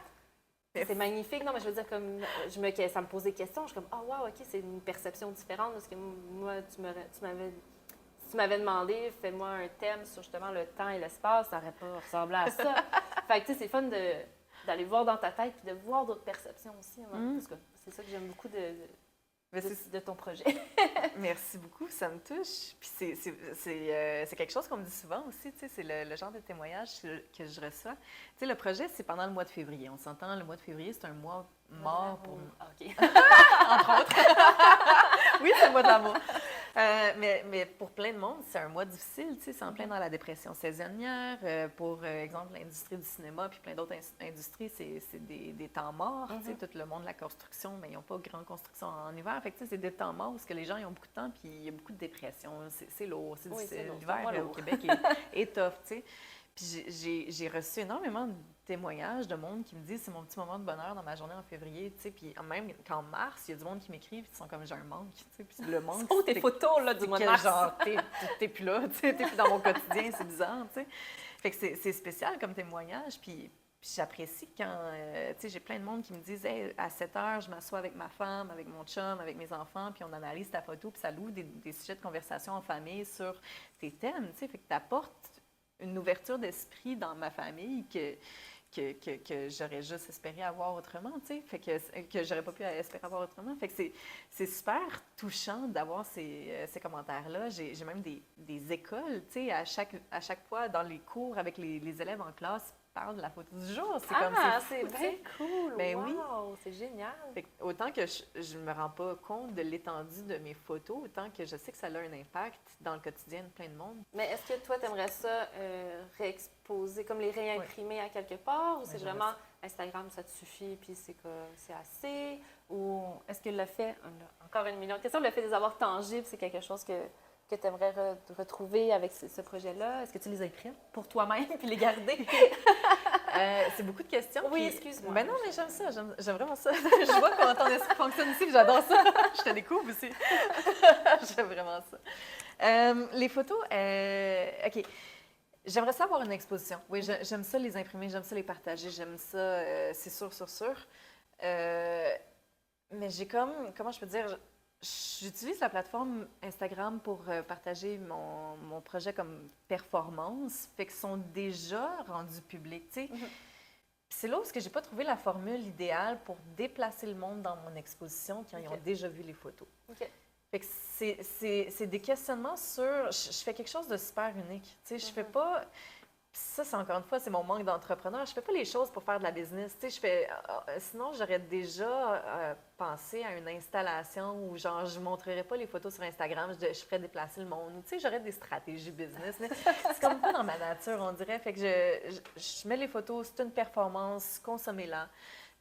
C'est magnifique. Non, mais je veux dire, comme ça me pose des questions. Je suis comme, oh, wow, OK, c'est une perception différente. Parce que moi, tu m'avais demandé, fais-moi un thème sur justement le temps et l'espace, ça n'aurait pas ressemblé à ça. Fait que, tu sais, c'est fun d'aller voir dans ta tête puis de voir d'autres perceptions aussi. Parce que c'est ça que j'aime beaucoup de ton projet. Merci beaucoup, ça me touche. Puis c'est quelque chose qu'on me dit souvent aussi, tu sais, c'est le genre de témoignage que je reçois. Tu sais, le projet, c'est pendant le mois de février. On s'entend, le mois de février, c'est un mois mort pour nous. OK. Entre autres. Oui, c'est le mois de l'amour. Mais pour plein de monde, c'est un mois difficile, tu sais, c'est en plein dans la dépression saisonnière. Pour exemple, l'industrie du cinéma puis plein d'autres industries, c'est des temps morts. Tu sais, tout le monde de la construction, mais ils n'ont pas de grande construction en hiver. Fait que, tu sais, c'est des temps morts parce que les gens ils ont beaucoup de temps puis il y a beaucoup de dépression. C'est lourd, c'est difficile. L'hiver au Québec est tough, tu sais. Puis j'ai reçu énormément de témoignages de monde qui me disent c'est mon petit moment de bonheur dans ma journée en février, tu sais. Puis même qu'en mars, il y a du monde qui m'écrivent qui sont comme j'ai un manque, tu sais. Puis le manque, tes photos là, du mois de mars. Genre, t'es plus là, tu sais, t'es plus dans mon quotidien, c'est bizarre, tu sais. Fait que c'est spécial comme témoignage. Puis j'apprécie quand, tu sais, j'ai plein de monde qui me disent hey, à 7 heures, je m'assois avec ma femme, avec mon chum, avec mes enfants, puis on analyse ta photo, puis ça loue des sujets de conversation en famille sur tes thèmes, tu sais. Fait que t'apportes une ouverture d'esprit dans ma famille que j'aurais juste espéré avoir autrement, tu sais, fait que j'aurais pas pu espérer avoir autrement. Fait que c'est super touchant d'avoir ces commentaires-là. J'ai même des écoles, tu sais, à chaque fois dans les cours avec les élèves en classe, parlent de la photo du jour. C'est bien cool! Ben wow, oui. C'est génial! Fait que, autant que je ne me rends pas compte de l'étendue de mes photos, autant que je sais que ça a un impact dans le quotidien de plein de monde. Mais est-ce que toi, tu aimerais ça réexposer, comme les réimprimer à quelque part, ou c'est vraiment Instagram, ça te suffit, puis c'est assez? Ou est-ce que le fait, encore 1 million de questions, le fait de les avoir tangibles, c'est quelque chose que tu aimerais retrouver avec ce projet-là? Est-ce que tu les imprimes pour toi-même puis les garder? C'est beaucoup de questions. Oui, excuse-moi. Ben non, mais j'aime ça. J'aime vraiment ça. Je vois comment ton esprit fonctionne ici, puis j'adore ça. Je te découvre aussi. J'aime vraiment ça. Les photos, OK. J'aimerais ça avoir une exposition. Oui, j'aime ça les imprimer, j'aime ça les partager, j'aime ça, c'est sûr. Mais j'ai comment je peux dire, j'utilise la plateforme Instagram pour partager mon projet comme performance, fait qu'ils sont déjà rendus publics, tu sais. C'est là où j'ai pas trouvé la formule idéale pour déplacer le monde dans mon exposition quand ils ont déjà vu les photos. Fait que c'est des questionnements sur... Je fais quelque chose de super unique, tu sais, je fais pas... Ça, c'est encore une fois, c'est mon manque d'entrepreneur. Je fais pas les choses pour faire de la business. Tu sais, sinon, j'aurais déjà pensé à une installation où, genre, je montrerais pas les photos sur Instagram, je ferais déplacer le monde. Tu sais, j'aurais des stratégies business. C'est comme pas dans ma nature, on dirait. Fait que je mets les photos, c'est une performance, consommez-la.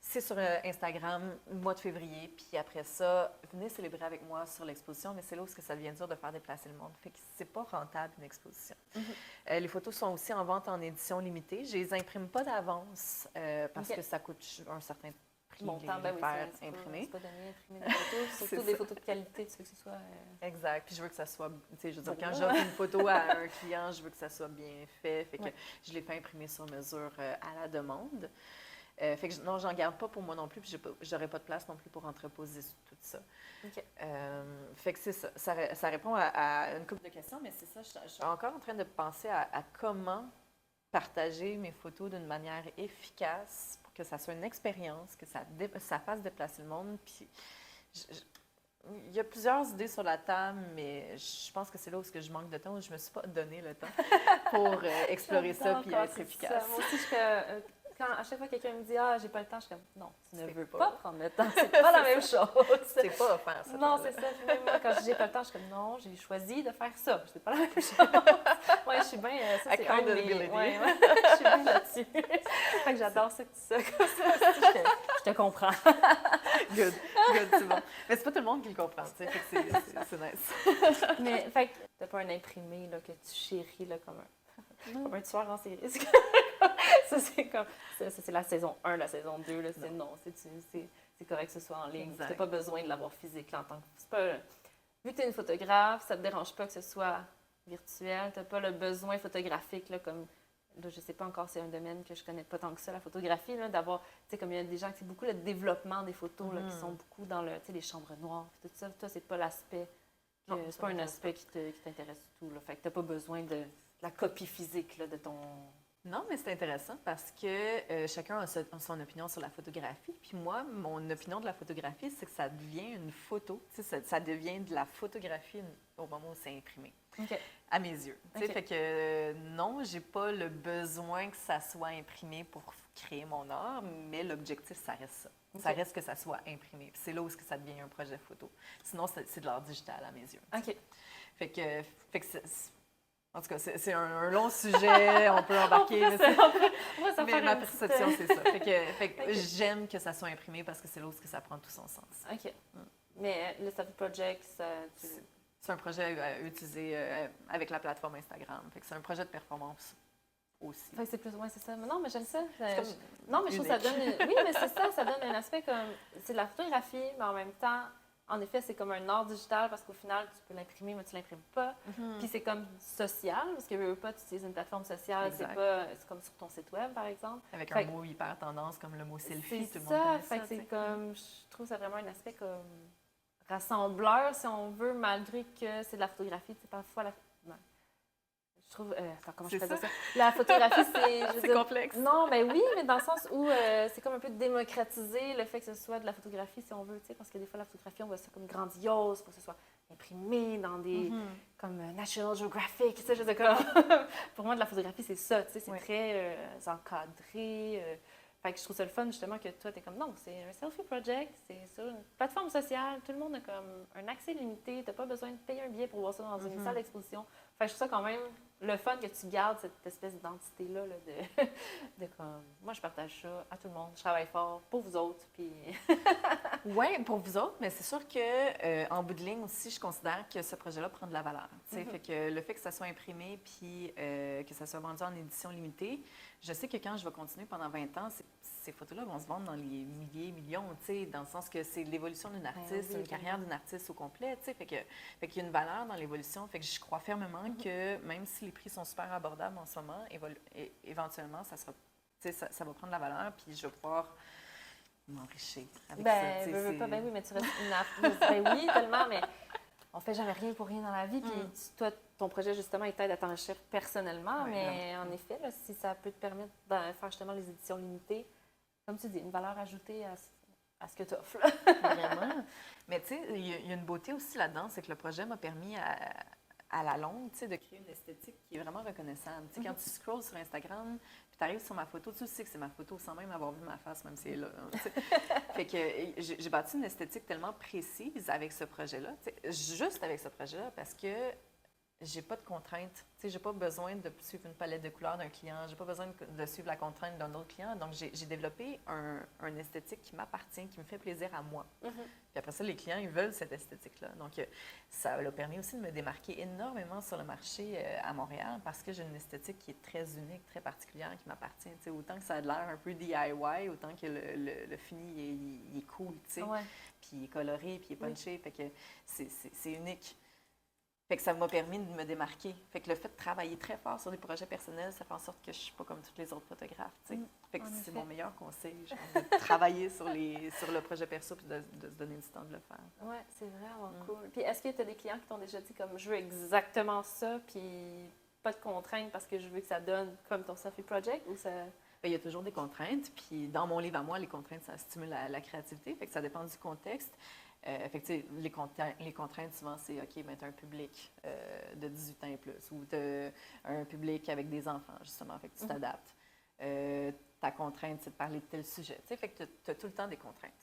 C'est sur Instagram, mois de février. Puis après ça, venez célébrer avec moi sur l'exposition, mais c'est là où ça devient dur de faire déplacer le monde. Fait que c'est pas rentable, une exposition. Les photos sont aussi en vente en édition limitée. Je les imprime pas d'avance parce que ça coûte un certain prix de les faire imprimer. C'est pas donné imprimer des photos, surtout des photos de qualité, tu veux que ce soit... Exact. Puis je veux que ça soit... Tu sais, je veux dire, quand j'offre une photo à un client, je veux que ça soit bien fait. Fait que je les fais imprimer sur mesure à la demande. Fait que non, j'en garde pas pour moi non plus, puis j'aurais pas de place non plus pour entreposer tout ça. Fait que c'est ça. Ça répond à une couple de questions, mais c'est ça. Je suis encore en train de penser à comment partager mes photos d'une manière efficace pour que ça soit une expérience, que ça fasse déplacer le monde. Puis il y a plusieurs idées sur la table, mais je pense que c'est là où je manque de temps, où je me suis pas donné le temps pour explorer ça puis être efficace. Moi aussi, à chaque fois que quelqu'un me dit « Ah, j'ai pas le temps », je suis comme « Non, tu ne veux pas prendre le temps, c'est pas la même chose. » C'est pas offert, ça. Non, c'est ça. Puis même moi, quand j'ai pas le temps, je suis comme « Non, j'ai choisi de faire ça. » C'est pas la même chose. Ouais, je suis bien... Ça, c'est un de mes... Ouais, je suis bien là-dessus. Fait que j'adore ça que tu dis ça comme ça. Je te comprends. Good, c'est bon. Mais c'est pas tout le monde qui le comprend, tu sais, fait que c'est nice. Mais, fait que t'as pas un imprimé là, que tu chéris là, comme un tueur en série. Ça, c'est la saison 1, la saison 2. Là, c'est correct que ce soit en ligne. Tu n'as pas besoin de l'avoir physique là, en tant que... C'est pas, vu que tu es une photographe, ça ne te dérange pas que ce soit virtuel. Tu n'as pas le besoin photographique, là, comme... Là, je ne sais pas encore, c'est un domaine que je ne connais pas tant que ça, la photographie, là, d'avoir... Tu sais, comme il y a des gens qui font beaucoup le développement des photos, là, qui sont beaucoup dans les chambres noires, tout ça. Toi, c'est pas l'aspect... c'est pas un aspect qui t'intéresse du tout. Là. Fait que tu n'as pas besoin de la copie physique là, de ton... Non, mais c'est intéressant parce que chacun a son opinion sur la photographie. Puis moi, mon opinion de la photographie, c'est que ça devient une photo. Tu sais, ça devient de la photographie au moment où c'est imprimé, à mes yeux. Tu sais, fait que non, j'ai pas le besoin que ça soit imprimé pour créer mon art, mais l'objectif, ça reste ça. Ça reste que ça soit imprimé. Puis c'est là où ça devient un projet photo. Sinon, c'est de l'art digital à mes yeux. OK. Fait que en tout cas, c'est un long sujet, on peut embarquer. Mais ma perception, c'est ça. Fait que j'aime que ça soit imprimé parce que c'est là où ça prend tout son sens. OK. Mais le Selfie Project, c'est un projet utilisé avec la plateforme Instagram. Fait que c'est un projet de performance aussi. Fait que c'est plus ou moins, c'est ça. Non, mais j'aime ça. Non, mais je trouve que ça donne... Oui, mais c'est ça donne un aspect comme... C'est de la photographie, mais en même temps... En effet, c'est comme un art digital parce qu'au final, tu peux l'imprimer, mais tu ne l'imprimes pas. Puis c'est comme social, parce que veux pas, tu utilises une plateforme sociale, c'est comme sur ton site web, par exemple. Avec un mot hyper tendance comme le mot selfie, tout le monde connaît ça. C'est comme, je trouve ça vraiment un aspect comme rassembleur, si on veut, malgré que c'est de la photographie. C'est parfois je trouve... comment je peux dire ça? La photographie, c'est... C'est complexe. Non, mais oui, mais dans le sens où c'est comme un peu démocratiser le fait que ce soit de la photographie, si on veut, tu sais, parce que des fois, la photographie, on voit ça comme grandiose, il faut que ce soit imprimé dans des... comme National Geographic, tu sais, je sais comme... Pour moi, de la photographie, c'est ça, tu sais, c'est très encadré. Fait que je trouve ça le fun, justement, que toi, t'es comme, non, c'est un selfie project, c'est sur une plateforme sociale, tout le monde a comme un accès limité, t'as pas besoin de payer un billet pour voir ça dans une salle d'exposition. Fait que je trouve ça quand même le fun que tu gardes cette espèce d'identité-là, là, de comme, moi, je partage ça à tout le monde, je travaille fort pour vous autres, puis... Oui, pour vous autres, mais c'est sûr que en bout de ligne aussi, je considère que ce projet-là prend de la valeur. Fait que le fait que ça soit imprimé puis que ça soit vendu en édition limitée, je sais que quand je vais continuer pendant 20 ans, ces photos-là vont se vendre dans les milliers, millions, dans le sens que c'est l'évolution d'une artiste, une carrière d'une artiste au complet, fait qu'il y a une valeur dans l'évolution. Fait que je crois fermement que même si les prix sont super abordables en ce moment, éventuellement, ça va prendre de la valeur, puis je vais pouvoir m'enrichir avec ça. Ben oui, mais tu restes une artiste. Ben oui, tellement, mais on fait jamais rien pour rien dans la vie. Puis toi, ton projet, justement, il t'aide à t'enrichir personnellement. Mais en effet, là, si ça peut te permettre de faire justement les éditions limitées, comme tu dis, une valeur ajoutée à ce que tu offres. Vraiment. Mais tu sais, il y a une beauté aussi là-dedans, c'est que le projet m'a permis à la longue, tu sais, de créer une esthétique qui est vraiment reconnaissable. Tu sais, quand tu scrolles sur Instagram, puis tu arrives sur ma photo, tu sais que c'est ma photo sans même avoir vu ma face, même si elle est là. Fait que j'ai bâti une esthétique tellement précise avec ce projet-là, juste avec ce projet-là, parce que j'ai pas de contraintes. Tu sais, j'ai pas besoin de suivre une palette de couleurs d'un client, j'ai pas besoin de suivre la contrainte d'un autre client. Donc, j'ai développé un esthétique qui m'appartient, qui me fait plaisir à moi. Puis après ça, les clients, ils veulent cette esthétique-là. Donc, ça a permis aussi de me démarquer énormément sur le marché à Montréal parce que j'ai une esthétique qui est très unique, très particulière, qui m'appartient. Tu sais, autant que ça a l'air un peu DIY, autant que le fini, il est cool, tu sais. Puis il est coloré, puis il est punché. Fait que c'est unique. Fait que ça m'a permis de me démarquer. Fait que le fait de travailler très fort sur des projets personnels, ça fait en sorte que je ne suis pas comme tous les autres photographes. Fait que c'est mon meilleur conseil, genre, de travailler sur le projet perso et de se donner du temps de le faire. Oui, c'est vraiment cool. Puis est-ce que tu as des clients qui t'ont déjà dit comme je veux exactement ça, puis pas de contraintes parce que je veux que ça donne comme ton selfie project ou ça... Bien, il y a toujours des contraintes. Puis dans mon livre à moi, les contraintes, ça stimule la créativité. Fait que ça dépend du contexte. Fait que, tu sais, les contraintes, souvent, c'est OK, ben, tu as un public de 18 ans et plus ou tu as un public avec des enfants, justement. Fait que tu t'adaptes. Ta contrainte, c'est de parler de tel sujet. Tu sais, fait que tu as tout le temps des contraintes.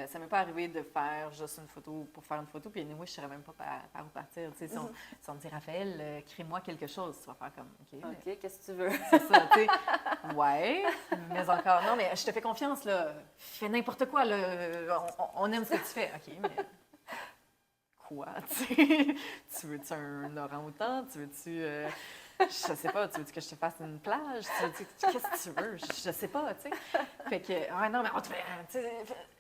Ça m'est pas arrivé de faire juste une photo pour faire une photo, puis moi, je ne saurais même pas par où partir. Tu sais, si on me dit, Raphaël, crée-moi quelque chose, tu vas faire comme, OK, qu'est-ce que tu veux? C'est ça, tu sais. Ouais, mais encore, non, mais je te fais confiance, là. Fais n'importe quoi, là. On aime ce que tu fais. OK, mais quoi, tu sais? Tu veux-tu un orang-outan? Tu veux-tu... je sais pas, tu veux que je te fasse une plage? Qu'est-ce que tu veux? Je sais pas, tu sais. Fait que, non, mais on te fait,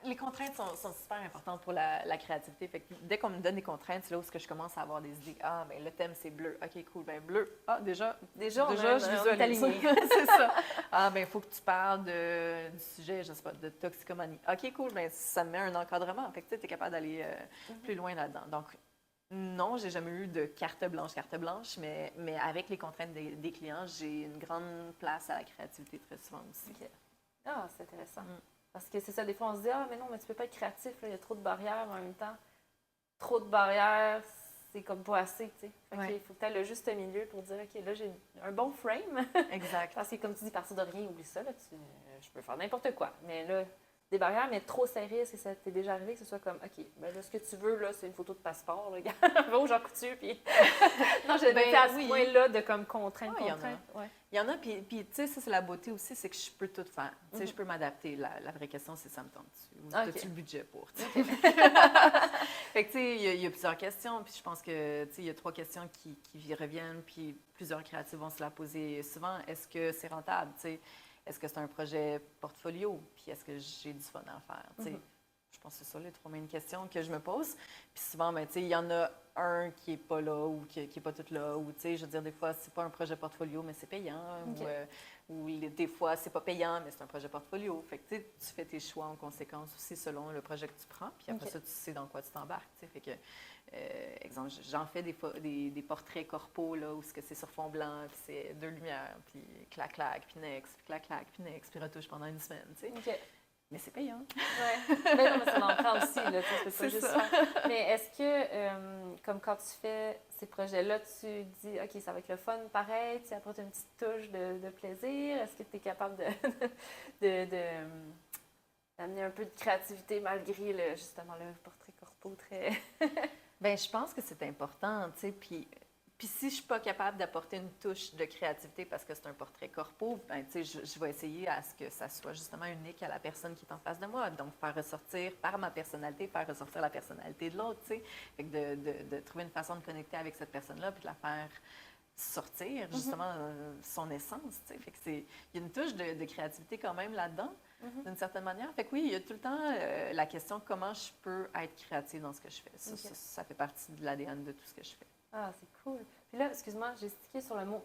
les contraintes sont super importantes pour la créativité. Fait que dès qu'on me donne des contraintes, c'est là où je commence à avoir des idées. Ah, ben le thème, c'est bleu. OK, cool. Ben bleu. Ah, déjà je visualise. C'est ça. Ah, ben il faut que tu parles du sujet, je sais pas, de toxicomanie. OK, cool. Ben ça me met un encadrement. Fait que tu es capable d'aller plus loin là-dedans. Donc, non, j'ai jamais eu de carte blanche, mais avec les contraintes des clients, j'ai une grande place à la créativité très souvent aussi. Okay. Ah, c'est intéressant. Parce que c'est ça, des fois on se dit, ah, mais non, mais tu peux pas être créatif, là, il y a trop de barrières en même temps. Trop de barrières, c'est comme pas assez, tu sais. Il faut que tu aies le juste milieu pour dire, OK, là, j'ai un bon frame. Exact. Parce que comme tu dis, partir de rien, oublie ça, là, je peux faire n'importe quoi. Mais là, des barrières, mais trop serrées, est-ce que ça t'est déjà arrivé que ce soit comme, OK, ben là, ce que tu veux, là, c'est une photo de passeport, là, va au Jean Coutu, puis... non, j'ai été à ce point-là de comme contrainte. Il y en a, puis tu sais, ça, c'est la beauté aussi, c'est que je peux tout faire. Tu sais, je peux m'adapter. La vraie question, c'est ça me tente-tu? Ou as-tu le budget pour? Fait que, tu sais, il y a plusieurs questions, puis je pense que, tu sais, il y a 3 questions qui reviennent, puis plusieurs créatifs vont se la poser souvent. Est-ce que c'est rentable, tu sais? Est-ce que c'est un projet portfolio? Puis est-ce que j'ai du fun à en faire? Tu sais, je pense que c'est ça les 3 mêmes questions que je me pose. Puis souvent, ben, tu sais, il y en a un qui n'est pas là ou qui n'est pas tout là. Ou, tu sais, je veux dire, des fois, c'est pas un projet portfolio, mais c'est payant. Ou des fois, c'est pas payant, mais c'est un projet portfolio. Fait que, tu sais, tu fais tes choix en conséquence aussi selon le projet que tu prends. Puis après ça, tu sais dans quoi tu t'embarques. Tu sais, fait que, exemple, j'en fais des portraits corpaux, là, où c'est sur fond blanc, puis c'est 2 lumières, puis clac-clac, puis next, puis clac-clac, puis next, puis retouche pendant une semaine, tu sais. Mais c'est payant. Oui. Mais non, mais ça m'en prend aussi, là, tu peux pas juste faire. Mais est-ce que, comme quand tu fais ces projets-là, tu dis, OK, ça va être le fun pareil, tu apportes une petite touche de plaisir? Est-ce que tu es capable d'amener un peu de créativité malgré, justement, le portrait corpo très... Bien, je pense que c'est important, tu sais, puis si je ne suis pas capable d'apporter une touche de créativité parce que c'est un portrait corpo, ben, tu sais, je vais essayer à ce que ça soit justement unique à la personne qui est en face de moi. Donc, faire ressortir par ma personnalité, faire ressortir la personnalité de l'autre, tu sais. Fait que de trouver une façon de connecter avec cette personne-là puis de la faire sortir, justement, son essence, tu sais. Fait que il y a une touche de créativité quand même là-dedans, d'une certaine manière. Fait que oui, il y a tout le temps la question comment je peux être créative dans ce que je fais. Ça fait partie de l'ADN de tout ce que je fais. Ah, c'est cool. Puis là, excuse-moi, j'ai stické sur le mot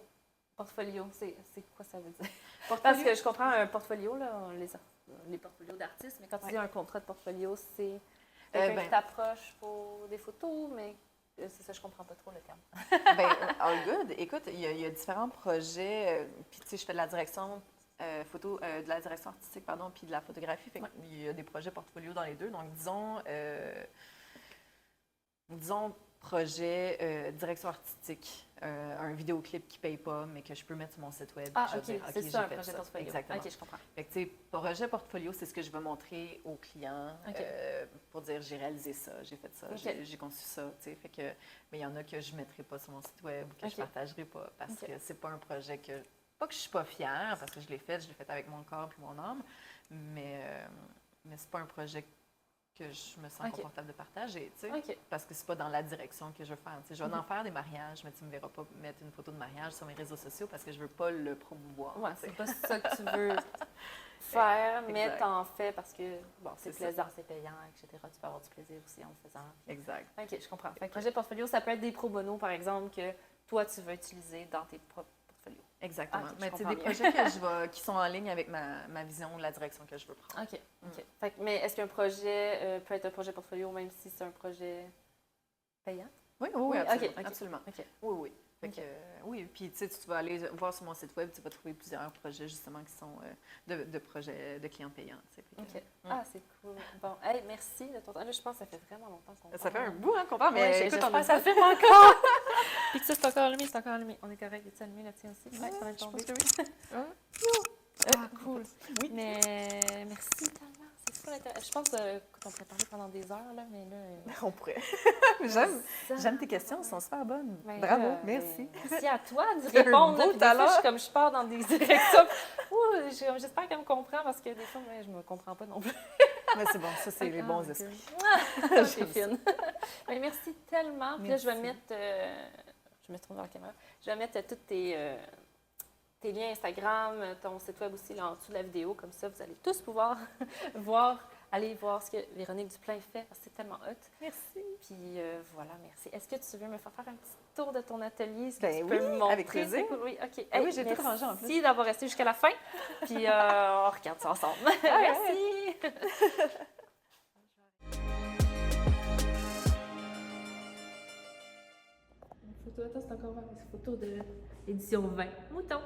portfolio. C'est quoi ça veut dire? Parce que je comprends un portfolio, là, les portfolios d'artistes, mais quand tu dis un contrat de portfolio, c'est quelqu'un qui t'approche pour des photos, mais c'est ça, je comprends pas trop le terme. All good. Écoute, il y a différents projets, puis tu sais, je fais de la direction photo, de la direction artistique, pardon, puis de la photographie. Fait il y a des projets portfolio dans les deux. Donc, disons projet direction artistique, un vidéoclip qui ne paye pas, mais que je peux mettre sur mon site web. Ah, OK, c'est ça, un projet portfolio. Exactement. OK, je comprends. Fait que, tu sais, projet portfolio, c'est ce que je veux montrer aux clients pour dire j'ai réalisé ça, j'ai fait ça, j'ai conçu ça, tu sais. Fait que, mais il y en a que je ne mettrai pas sur mon site web ou que je ne partagerai pas parce que c'est pas un projet que... Pas que je ne suis pas fière, parce que je l'ai fait avec mon corps et mon âme, mais c'est pas un projet que je me sens confortable de partager, tu sais, parce que c'est pas dans la direction que je veux faire. Tu sais, je vais en faire des mariages, mais tu me verras pas mettre une photo de mariage sur mes réseaux sociaux parce que je veux pas le promouvoir. Ouais, c'est pas ça que tu veux faire, mais t'en fais parce que, bon, c'est plaisant, c'est payant, etc. Tu peux avoir du plaisir aussi en le faisant. Exact. OK, je comprends. Fait que projet portfolio, ça peut être des pro bono, par exemple, que toi, tu veux utiliser dans tes propres portfolios. Exactement. Mais c'est des projets qui sont en ligne avec ma vision de la direction que je veux prendre. OK. Fait que, mais est-ce qu'un projet peut être un projet portfolio même si c'est un projet payant? Oui, absolument. Absolument. Oui. Fait que, oui, puis tu sais, tu vas aller voir sur mon site web, tu vas trouver plusieurs projets justement qui sont de projets de clients payants. OK. Ah, c'est cool. Bon, hey, merci de ton temps. Là, je pense que ça fait vraiment longtemps qu'on parle. Ça fait un bout qu'on parle, mais écoute, ça fait encore. Puis que ça, c'est encore allumé, On est correct. Es-tu allumé, le tien aussi? Ouais, ça va être tombé. Je pense que oui. Ah, cool. Oui. Mais merci tellement. C'est super intéressant. Je pense qu'on pourrait parler pendant des heures, là, mais là... On pourrait. J'aime tes questions, elles sont super bonnes. Ben, bravo, merci. Merci à toi de répondre. Là, des fois, je pars dans des directions. J'espère qu'elle me comprend parce que des fois, je me comprends pas non plus. Mais c'est bon, ça, c'est les bons esprits. C'est fine. Mais merci tellement. Puis là, je vais mettre... je me tourne dans la caméra. Je vais mettre tous tes liens Instagram, ton site web aussi là en dessous de la vidéo. Comme ça, vous allez tous pouvoir aller voir ce que Véronique Duplain fait parce que c'est tellement hot. Merci. Puis voilà, merci. Est-ce que tu veux me faire un petit tour de ton atelier? Est-ce que tu peux me montrer? Avec plaisir. Oui, OK. Oui, j'ai tout rangé en plus. Merci d'avoir resté jusqu'à la fin. Puis on regarde ça ensemble. Merci. Attends, c'est encore photo de l'édition 20. Mouton.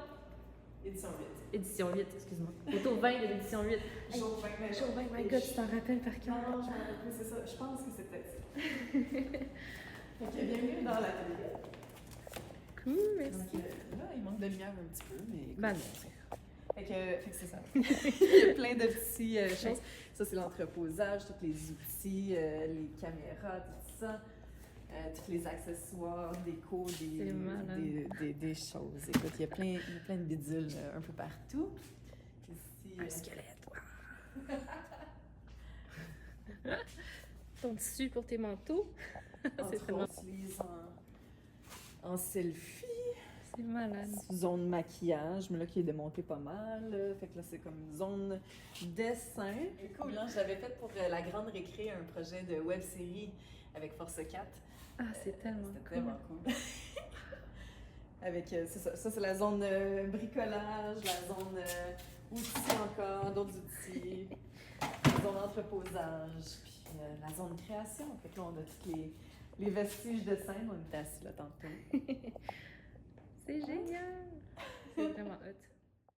Édition 8. Édition 8, excuse-moi. Photo 20 de l'édition 8. Jour 20, Jour 20, my God, tu t'en rappelles par cœur? Non, je m'en rappelle plus, c'est ça. Je pense que c'est peut-être ça. Donc, bienvenue dans l'atelier. Cool, merci. Donc, là, il manque de lumière un petit peu, mais... Ben non. Fait que c'est ça. Il y a plein de petites choses. Ça, c'est l'entreposage, tous les outils, les caméras, tout ça. Tous les accessoires, déco, des choses. Écoute, il y a plein de bidules un peu partout. Ici, un squelette, wow. Ton tissu pour tes manteaux. C'est tellement... On utilise en selfie. C'est malade. Zone maquillage, mais là, qui est démontée pas mal. Fait que là, c'est comme une zone dessin. Et cool, hein? J'avais fait pour la grande récré un projet de web-série avec Force 4. Ah, c'est tellement cool. C'était vraiment cool. Avec, c'est ça. Ça, c'est la zone bricolage, la zone outils encore, d'autres outils, la zone entreposage, puis la zone création. Fait que là, on a tous les vestiges de scène. On était assis là tantôt. C'est génial! C'est vraiment hot.